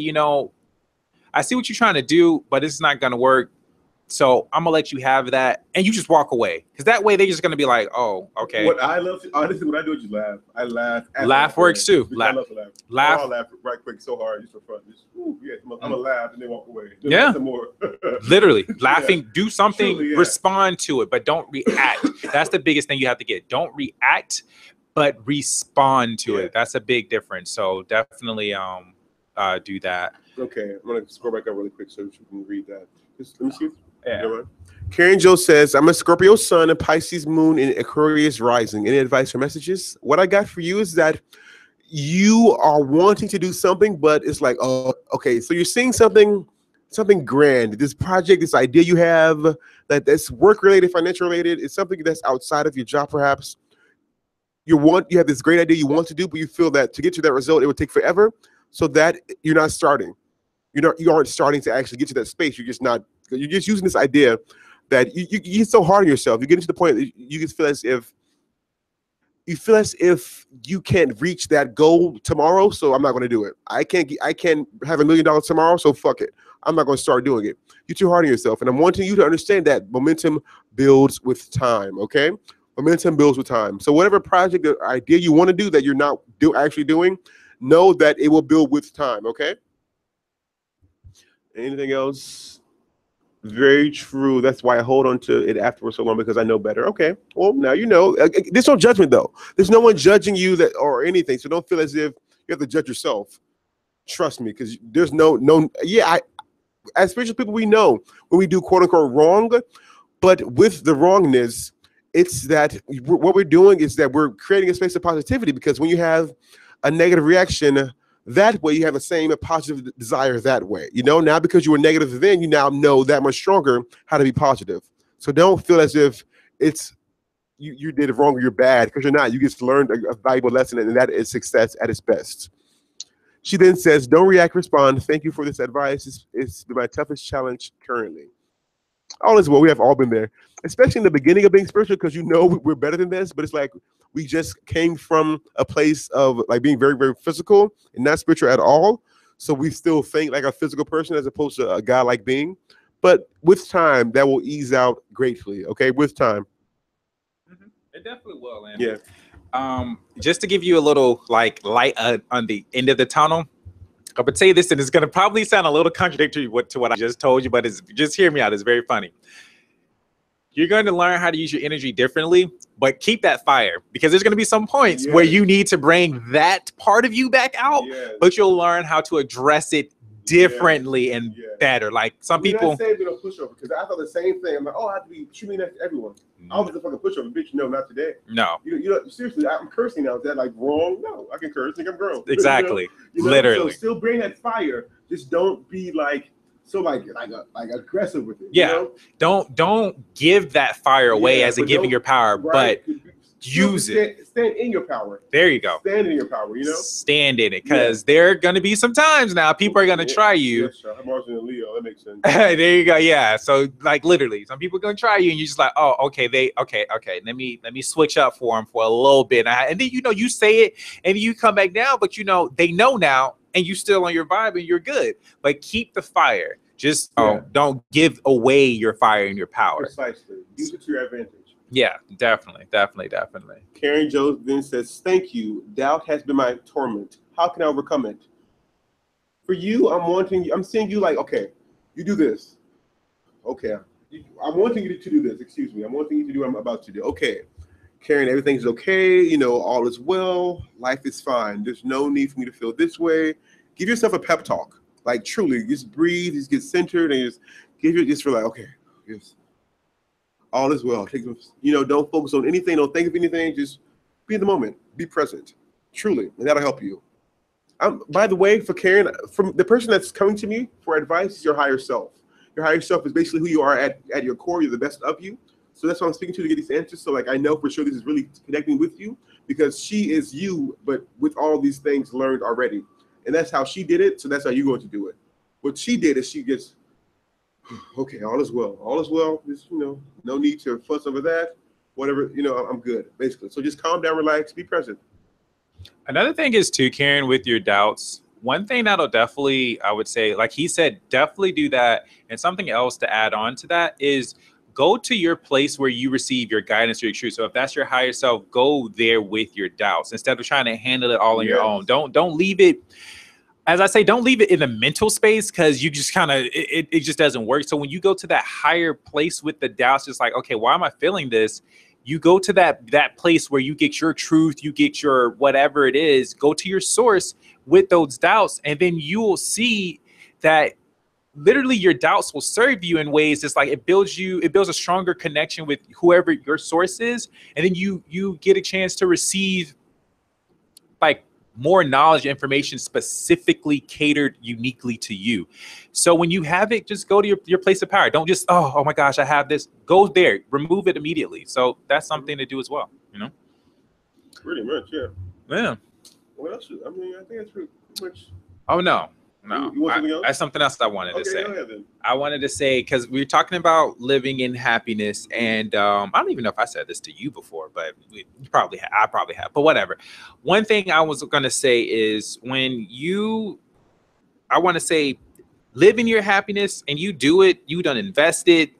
I see what you're trying to do, but it's not going to work. So I'm gonna let you have that, and you just walk away, because that way they're just gonna be like, "Oh, okay." What I love, honestly, what I do is just laugh. I laugh. Laugh works too. I love to laugh. Laugh. I'll laugh right quick, so hard, just for fun. I'm gonna laugh and then walk away. Yeah. Some more. Literally laughing. Do something. Truly, yeah. Respond to it, but don't react. That's the biggest thing you have to get. Don't react, but respond to it. That's a big difference. So definitely do that. Okay, I'm gonna scroll back up really quick so you can read that. Let me see. Yeah. Karen Joe says, I'm a Scorpio sun, a Pisces moon, and Aquarius rising. Any advice or messages? What I got for you is that you are wanting to do something, but it's like, oh, okay. So you're seeing something grand. This project, this idea you have that's work related, financial related. It's something that's outside of your job, perhaps. You have this great idea you want to do, but you feel that to get to that result, it would take forever. So that you're not starting. You aren't starting to actually get to that space. You're just using this idea that you get so hard on yourself. You get to the point that you just feel as if you can't reach that goal tomorrow. So I'm not going to do it. I can't have $1 million tomorrow. So fuck it. I'm not going to start doing it. You're too hard on yourself. And I'm wanting you to understand that momentum builds with time. Okay. Momentum builds with time. So whatever project or idea you want to do that you're not actually doing, know that it will build with time. Okay. Anything else? Very true. That's why I hold on to it afterwards so long, because I know better. Okay. Well, now you know. There's no judgment though. There's no one judging you or anything. So don't feel as if you have to judge yourself. Trust me, because there's no. Yeah, as spiritual people, we know when we do quote unquote wrong, but with the wrongness, it's that what we're doing is that we're creating a space of positivity, because when you have a negative reaction that way, you have the same positive desire that way. Now because you were negative then, you now know that much stronger how to be positive. So don't feel as if it's you did it wrong or you're bad, because you're not. You just learned a valuable lesson, and that is success at its best. She then says, don't react, respond. Thank you for this advice. It's been my toughest challenge currently. All is well. We have all been there, especially in the beginning of being spiritual, because we're better than this, but it's like we just came from a place of like being very, very physical and not spiritual at all. So we still think like a physical person as opposed to a godlike being. But with time, that will ease out gratefully. Okay, with time. Mm-hmm. It definitely will. And just to give you a little like light on the end of the tunnel, I would say this, and it's going to probably sound a little contradictory to what I just told you, but just hear me out. It's very funny. You're going to learn how to use your energy differently, but keep that fire, because there's going to be some points where you need to bring that part of you back out, but you'll learn how to address it differently and better. Like some people. Not saying no pushover, because I thought the same thing. I'm like, I have to be shooting at everyone. I was a fucking pushover, bitch. No, not today. No. Seriously, I'm cursing now. Is that like wrong? No, I can curse. I think I'm grown. Exactly. Literally. So still bring that fire. Just don't be like aggressive with it. Don't give that fire away as in giving your power, but use it. Stand in your power. There you go. Stand in your power. Stand in it, because there are going to be some times now people are going to try you. Yes, sir. I'm Martin and Leo. That makes sense. There you go. Yeah. So like literally, some people are going to try you, and you're just like, oh, okay. Okay. Let me switch up for them for a little bit, and then you say it, and you come back down, but they know now, and you still on your vibe, and you're good. But keep the fire. Just don't give away your fire and your power. Precisely. Use it to your advantage. Yeah, definitely. Karen Jones then says, thank you. Doubt has been my torment. How can I overcome it? For you, I'm seeing you like, okay, you do this. Okay. I'm wanting you to do this. Excuse me. I'm wanting you to do what I'm about to do. Okay. Karen, everything's okay. All is well. Life is fine. There's no need for me to feel this way. Give yourself a pep talk. Like truly, just breathe, just get centered, and just feel like, okay, yes. All is well. Don't focus on anything. Don't think of anything. Just Be in the moment. Be present. Truly. And that'll help you. By the way, for Karen, from the person that's coming to me for advice is your higher self. Your higher self is basically who you are at your core. You're the best of you. So that's what I'm speaking to get these answers. So like I know for sure this is really connecting with you because she is you, but with all these things learned already. And that's how she did it. So that's how you're going to do it. What she did is she gets, okay, all is well. All is well. Just, no need to fuss over that. Whatever, I'm good, basically. So just calm down, relax, be present. Another thing is too, Karen, with your doubts, one thing that'll definitely, I would say, like he said, definitely do that. And something else to add on to that is go to your place where you receive your guidance or your truth. So if that's your higher self, go there with your doubts instead of trying to handle it all on your own. Don't leave it. As I say, don't leave it in the mental space because you just kind of, it just doesn't work. So when you go to that higher place with the doubts, it's like, okay, why am I feeling this? You go to that place where you get your truth, you get your whatever it is, go to your source with those doubts. And then you will see that literally your doubts will serve you in ways. It's like it builds a stronger connection with whoever your source is. And then you get a chance to receive like more knowledge, information specifically catered uniquely to you. So when you have it, just go to your place of power. Don't just, oh my gosh, I have this. Go there, remove it immediately. So that's something to do as well, Pretty much, yeah. Yeah. What else? I think that's pretty much. Oh, no. You want something else? That's something else I wanted to say. Go ahead, then. I wanted to say, because we were talking about living in happiness, and I don't even know if I said this to you before, but I probably have, but whatever. One thing I was going to say is I want to say, live in your happiness, and you do it, you done invest it,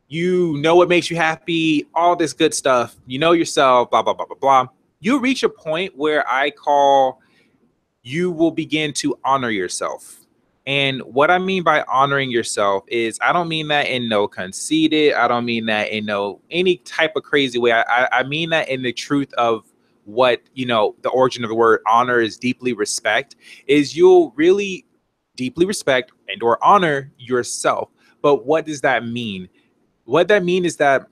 you know what makes you happy, all this good stuff, you know yourself, blah, blah, blah, blah, blah. You reach a point where I call you will begin to honor yourself. And what I mean by honoring yourself is, I don't mean that in no conceited, I don't mean that in no any type of crazy way. I mean that in the truth of what, the origin of the word honor is deeply respect, is you'll really deeply respect and or honor yourself. But what does that mean? What that means is that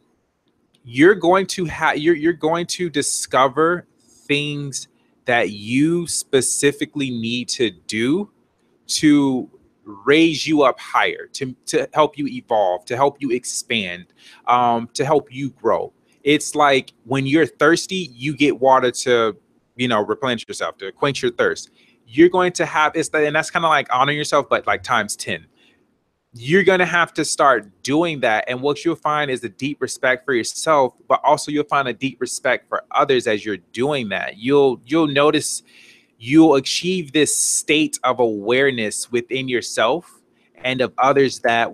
you're going to you're going to discover things that you specifically need to do to raise you up higher, to help you evolve, to help you expand, to help you grow. It's like when you're thirsty, you get water to, replenish yourself, to quench your thirst. You're going to have, and that's kind of like honoring yourself, but like times 10. You're going to have to start doing that. And what you'll find is a deep respect for yourself, but also you'll find a deep respect for others as you're doing that. You'll notice you'll achieve this state of awareness within yourself and of others that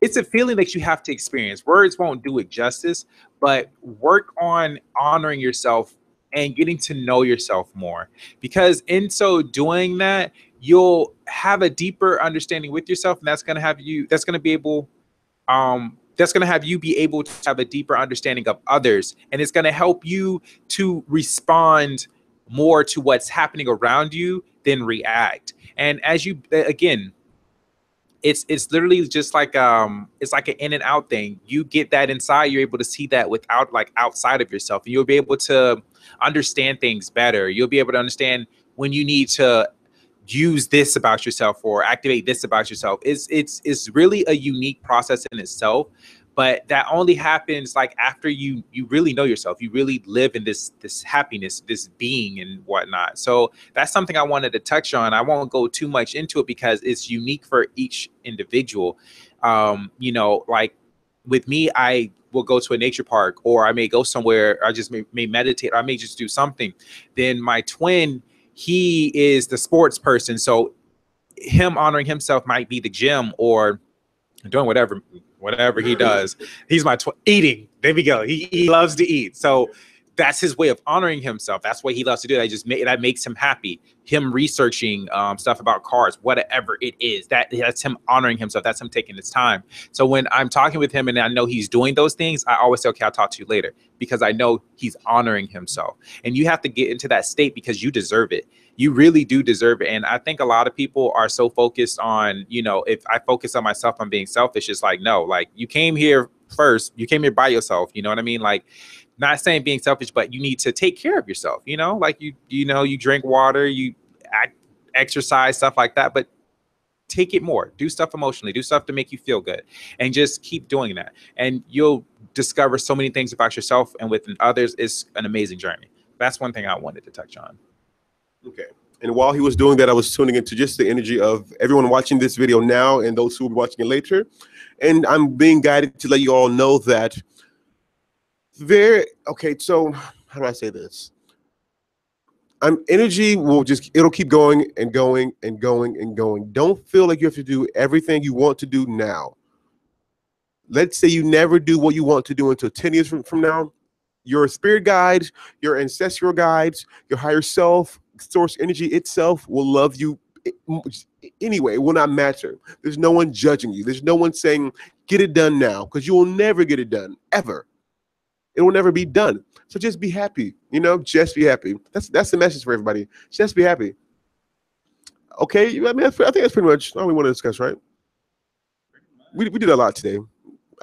it's a feeling that you have to experience. Words won't do it justice, but work on honoring yourself and getting to know yourself more, because in so doing that, you'll have a deeper understanding with yourself, and that's going to have you be able to have a deeper understanding of others, and it's going to help you to respond more to what's happening around you than react. And as you, again, it's literally just like it's like an in and out thing. You get that inside, you're able to see that without, like, outside of yourself, and you'll be able to understand things better. You'll be able to understand when you need to use this about yourself or activate this about yourself. It's really a unique process in itself, but that only happens like after you really know yourself. You really live in this happiness, this being and whatnot. So that's something I wanted to touch on. I won't go too much into it because it's unique for each individual. Like with me, I will go to a nature park, or I may go somewhere, I just may meditate, or I may just do something. Then my twin, he is the sports person, so him honoring himself might be the gym or doing whatever he does. He's my eating. There we go. He loves to eat, so that's his way of honoring himself. That's what he loves to do. That makes him happy. Him researching stuff about cars, whatever it is, that's him honoring himself. That's him taking his time. So when I'm talking with him and I know he's doing those things, I always say, okay, I'll talk to you later, because I know he's honoring himself. And you have to get into that state because you deserve it. You really do deserve it. And I think a lot of people are so focused on, if I focus on myself, I'm being selfish. It's like, no, like, you came here first. You came here by yourself. You know what I mean? Like, not saying being selfish, but you need to take care of yourself. You know, like you drink water, you exercise, stuff like that. But take it more. Do stuff emotionally. Do stuff to make you feel good, and just keep doing that. And you'll discover so many things about yourself and within others. It's an amazing journey. That's one thing I wanted to touch on. Okay. And while he was doing that, I was tuning into just the energy of everyone watching this video now and those who will be watching it later. And I'm being guided to let you all know that so how do I say this? Energy it'll keep going and going and going and going. Don't feel like you have to do everything you want to do now. Let's say you never do what you want to do until 10 years from now. Your spirit guides, your ancestral guides, your higher self, source energy itself will love you anyway. It will not matter. There's no one judging you. There's no one saying, get it done now, because you will never get it done, ever. It will never be done. So just be happy, just be happy. That's the message for everybody. Just be happy. Okay, I mean, I think that's pretty much all we want to discuss, right? We did a lot today.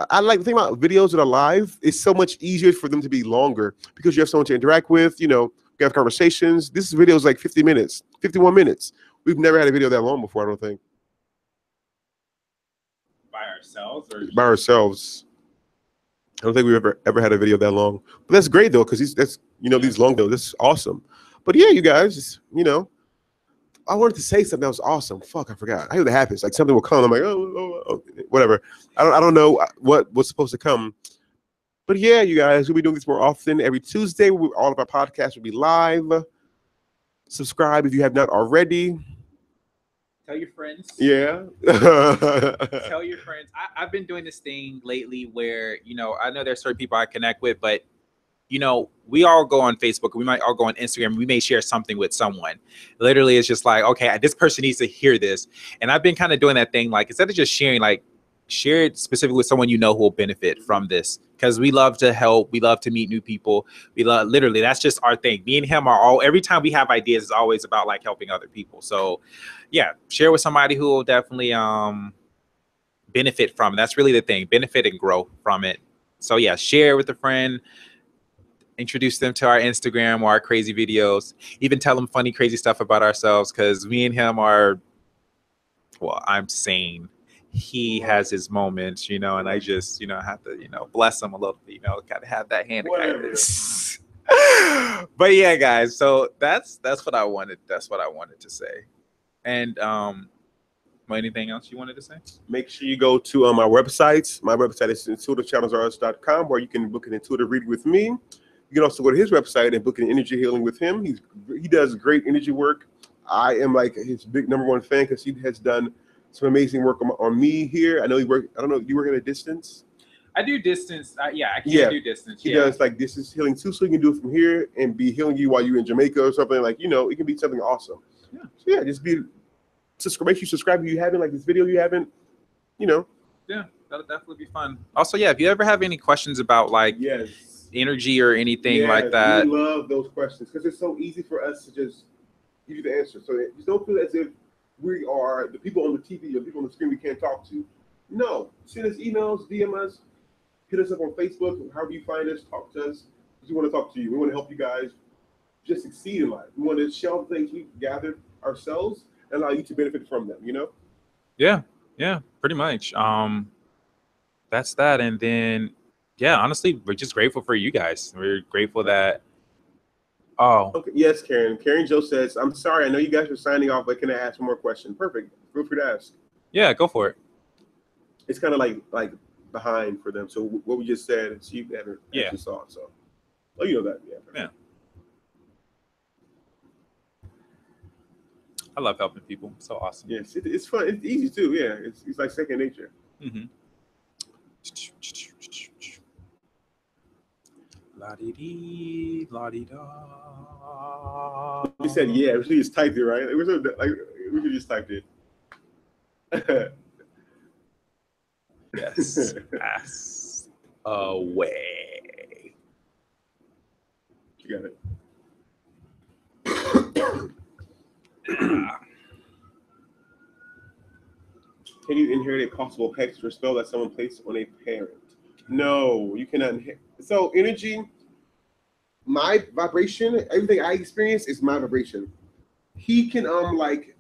I like the thing about videos that are live. It's so much easier for them to be longer because you have someone to interact with. We have conversations. This video is like 50 minutes, 51 minutes. We've never had a video that long before, I don't think. By ourselves? By ourselves. I don't think we've ever had a video that long. But that's great though, because these long videos. That's awesome. But yeah, you guys, I wanted to say something that was awesome. Fuck, I forgot. I know that happens. Like something will come. I'm like, oh, whatever. I don't know what's supposed to come. But yeah, you guys, we'll be doing this more often. Every Tuesday, all of our podcasts will be live. Subscribe if you have not already. Tell your friends. Yeah. Tell your friends. I've been doing this thing lately where, I know there's certain people I connect with, but we all go on Facebook, we might all go on Instagram, we may share something with someone. Literally, it's just like, okay, this person needs to hear this. And I've been kind of doing that thing, like, instead of just sharing, like, share it specifically with someone who will benefit from this. Because we love to help, we love to meet new people. Literally, that's just our thing. Me and him every time we have ideas, it's always about like helping other people. So yeah, share with somebody who will definitely benefit from it. That's really the thing, benefit and grow from it. So yeah, share with a friend. Introduce them to our Instagram or our crazy videos. Even tell them funny, crazy stuff about ourselves, because me and him are, I'm sane. He has his moments, and I just, have to, bless him a little bit, kind of have that hand of kindness. But yeah, guys, so that's what I wanted. That's what I wanted to say. And anything else you wanted to say? Make sure you go to my website. My website is intuitivechannelsarts.com, where you can book an intuitive reading with me. You can also go to his website and book an energy healing with him. He does great energy work. I am like his big #1 fan because he has done some amazing work on me here. I know you work at a distance? I do distance. I can do distance. He does like distance healing too, so he can do it from here and be healing you while you're in Jamaica or something. Like, it can be something awesome. Yeah. So yeah, just make sure you subscribe if you haven't, like this video you haven't, Yeah, that'll definitely be fun. Also, yeah, if you ever have any questions about like energy or anything like that. We love those questions because it's so easy for us to just give you the answer. So just don't feel as if we are the people on the TV or people on the screen we can't talk to. No, send us emails, DM us, hit us up on Facebook, however you find us, talk to us. We want to talk to you. We want to help you guys just succeed in life. We want to share the things we've gathered ourselves and allow you to benefit from them, Yeah, pretty much. That's that. And then, yeah, honestly, we're just grateful for you guys. We're grateful that. Oh. Okay. Yes, Karen. Karen Joe says, I'm sorry. I know you guys are signing off, but can I ask one more question? Perfect. Feel free to ask. Yeah, go for it. It's kind of like behind for them. So what we just said, she haven't actually saw it. So, you know that. Yeah. I love helping people. So awesome. Yes, it's fun. It's easy too. Yeah, it's like second nature. Mm-hmm. La-dee-dee, la-dee-da. You said yeah. We just typed it, right? It was like we could just typed it. Yes. Ass away. You got it. Can you inherit a possible hex or spell that someone placed on a parent? No, you cannot. So energy, my vibration, everything I experience is my vibration. He can like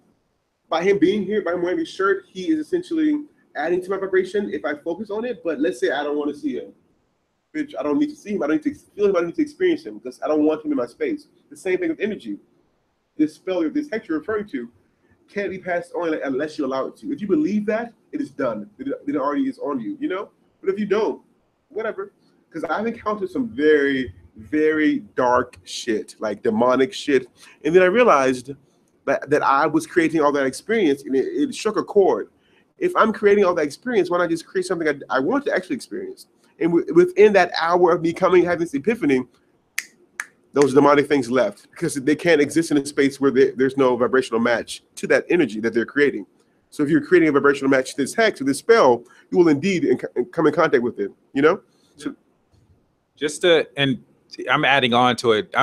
by him being here, by him wearing his shirt, he is essentially adding to my vibration if I focus on it. But let's say I don't want to see him. Bitch, I don't need to see him. I don't need to feel him. I don't need to experience him because I don't want him in my space. The same thing with energy. This spell or this hex you're referring to can't be passed on unless you allow it to. If you believe that, it is done. It already is on you, you know? But if you don't, whatever. Because I've encountered some very, very dark shit, like demonic shit. And then I realized that I was creating all that experience and it struck a chord. If I'm creating all that experience, why not just create something I want to actually experience? And within that hour of me having this epiphany, those demonic things left because they can't exist in a space where there's no vibrational match to that energy that they're creating. So if you're creating a vibrational match to this hex or this spell, you will indeed come in contact with it, you know? So, and I'm adding on to it.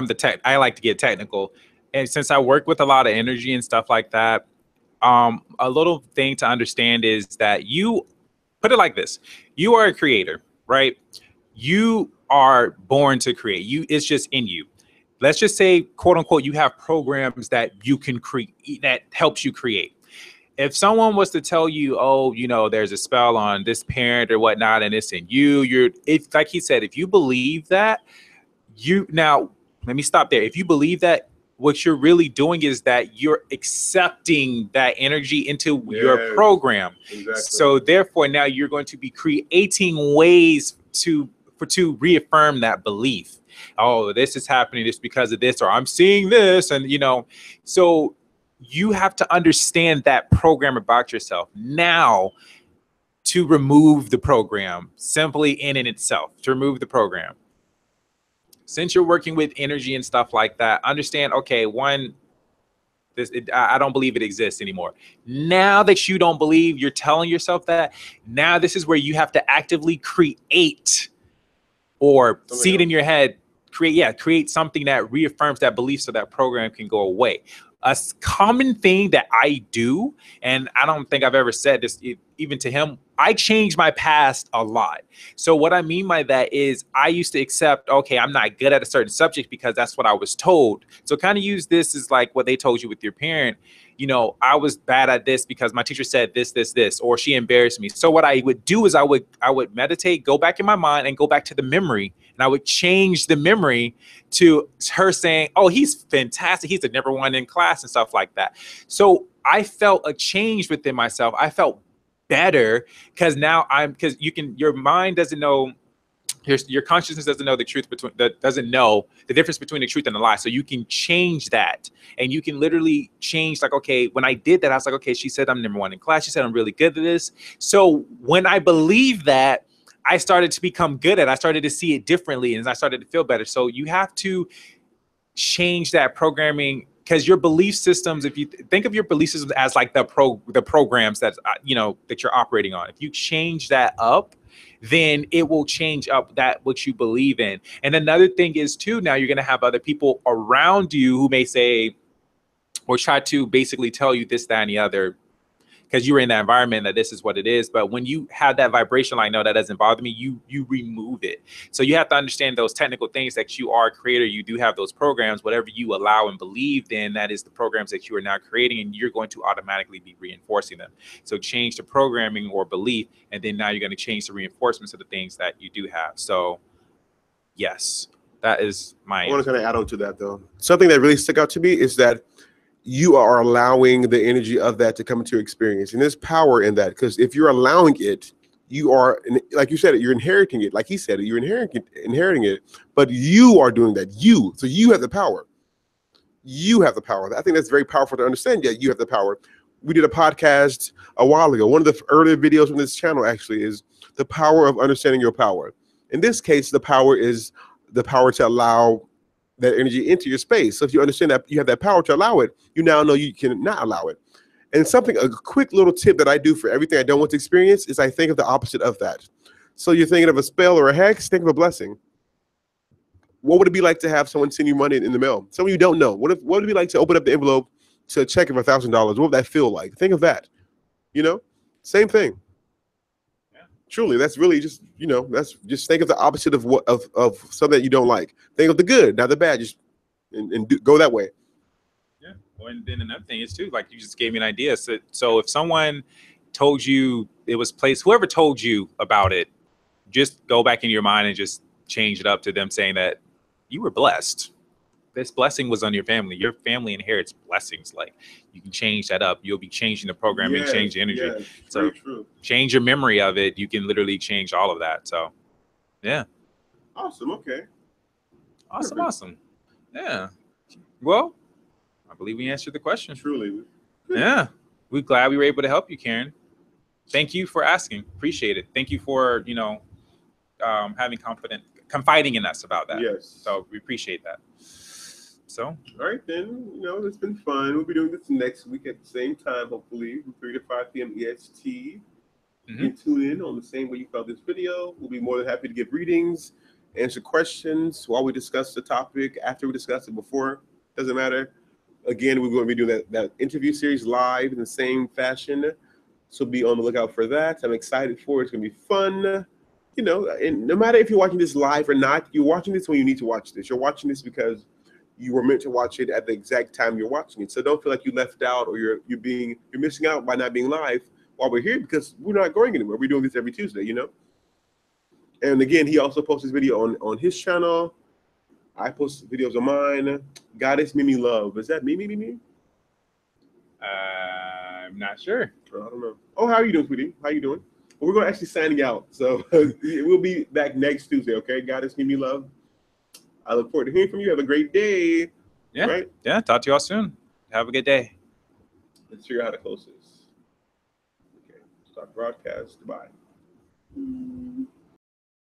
I like to get technical. And since I work with a lot of energy and stuff like that, a little thing to understand is that you put it like this. You are a creator, right? You are born to create. It's just in you. Let's just say, quote unquote, you have programs that you can create that helps you create. If someone was to tell you, oh, you know, there's a spell on this parent or whatnot, and it's in you, it's like he said, if you believe that, now let me stop there. If you believe that, what you're really doing is that you're accepting that energy into your program. Exactly. So therefore, now you're going to be creating ways to reaffirm that belief. Oh, this is happening just because of this, or I'm seeing this. And, you know, so you have to understand that program about yourself now to remove the program simply in itself, to remove the program. Since you're working with energy and stuff like that, understand, okay, I don't believe it exists anymore. Now that you don't believe, you're telling yourself that, now this is where you have to actively create or see it in your head, create something that reaffirms that belief so that program can go away. A common thing that I do, and I don't think I've ever said this even to him, I change my past a lot. So what I mean by that is I used to accept, okay, I'm not good at a certain subject because that's what I was told. So kind of use this as like what they told you with your parent. You know, I was bad at this because my teacher said this, or she embarrassed me. So what I would do is I would meditate, go back in my mind and go back to the memory. And I would change the memory to her saying, oh, he's fantastic. He's the number one in class and stuff like that. So I felt a change within myself. I felt better because now your mind doesn't know, your consciousness doesn't know doesn't know the difference between the truth and the lie. So you can change that, and you can literally change, like, okay, when I did that, I was like, okay, she said I'm number one in class. She said I'm really good at this. So when I believe that, I started to become good at it. I started to see it differently, and I started to feel better. So you have to change that programming, because your belief systems, if you think of your belief systems as like the programs that that you're operating on, if you change that up, then it will change up what you believe in. And another thing is too, now you're going to have other people around you who may say or try to basically tell you this, that, and the other, because you were in that environment that this is what it is. But when you have that vibration, like, no, that doesn't bother me, you remove it. So you have to understand those technical things, that you are a creator. You do have those programs. Whatever you allow and believe in, that is the programs that you are now creating, and you're going to automatically be reinforcing them. So change the programming or belief, and then now you're going to change the reinforcements of the things that you do have. So yes, that is my answer. I want to kind of add on to that, though. Something that really stuck out to me is that you are allowing the energy of that to come into your experience. And there's power in that, because if you're allowing it, you are, like you said, you're inheriting it. Like he said, you're inheriting it, but you are doing that. So you have the power. You have the power. I think that's very powerful to understand. Yeah, you have the power. We did a podcast a while ago. One of the earlier videos on this channel actually is the power of understanding your power. In this case, the power is the power to allow that energy into your space. So if you understand that you have that power to allow it, you now know you can not allow it. And a quick little tip that I do for everything I don't want to experience is I think of the opposite of that. So you're thinking of a spell or a hex, think of a blessing. What would it be like to have someone send you money in the mail? Someone you don't know. What would it be like to open up the envelope to a check of $1,000? What would that feel like? Think of that. You know, same thing. Truly, that's really just, that's just think of the opposite of what of something that you don't like. Think of the good, not the bad. Just go that way. Yeah. Well, and then another thing is too, like you just gave me an idea. So if someone told you it was placed, whoever told you about it, just go back in your mind and just change it up to them saying that you were blessed. This blessing was on your family. Your family inherits blessings. Like you can change that up. You'll be changing the programming, change the energy. Yes, so true. Change your memory of it. You can literally change all of that. So yeah. Awesome. Okay. Awesome. Perfect. Awesome. Yeah. Well, I believe we answered the question. Truly. Yeah. We're glad we were able to help you, Karen. Thank you for asking. Appreciate it. Thank you for, confiding in us about that. Yes. So we appreciate that. So, all right, then, it's been fun. We'll be doing this next week at the same time, hopefully, from 3 to 5 p.m. EST. You can tune in on the same way you felt this video. We'll be more than happy to give readings, answer questions while we discuss the topic, after we discuss it, before. Doesn't matter. Again, we're going to be doing that interview series live in the same fashion. So be on the lookout for that. I'm excited for it. It's going to be fun. And no matter if you're watching this live or not, you're watching this when you need to watch this. You're watching this because you were meant to watch it at the exact time you're watching it. So don't feel like you left out or you're missing out by not being live while we're here, because we're not going anywhere. We're doing this every Tuesday, And again, he also posts his video on his channel. I post videos on mine. Goddess Mimi Love. Is that Mimi? I'm not sure. I don't know. Oh, how are you doing, sweetie? How you doing? Well, we're going to actually signing out. So we'll be back next Tuesday, okay? Goddess Mimi Love. I look forward to hearing from you. Have a great day. Yeah. Right? Yeah. Talk to you all soon. Have a good day. Let's figure out how to close this. Okay. Start broadcast. Bye.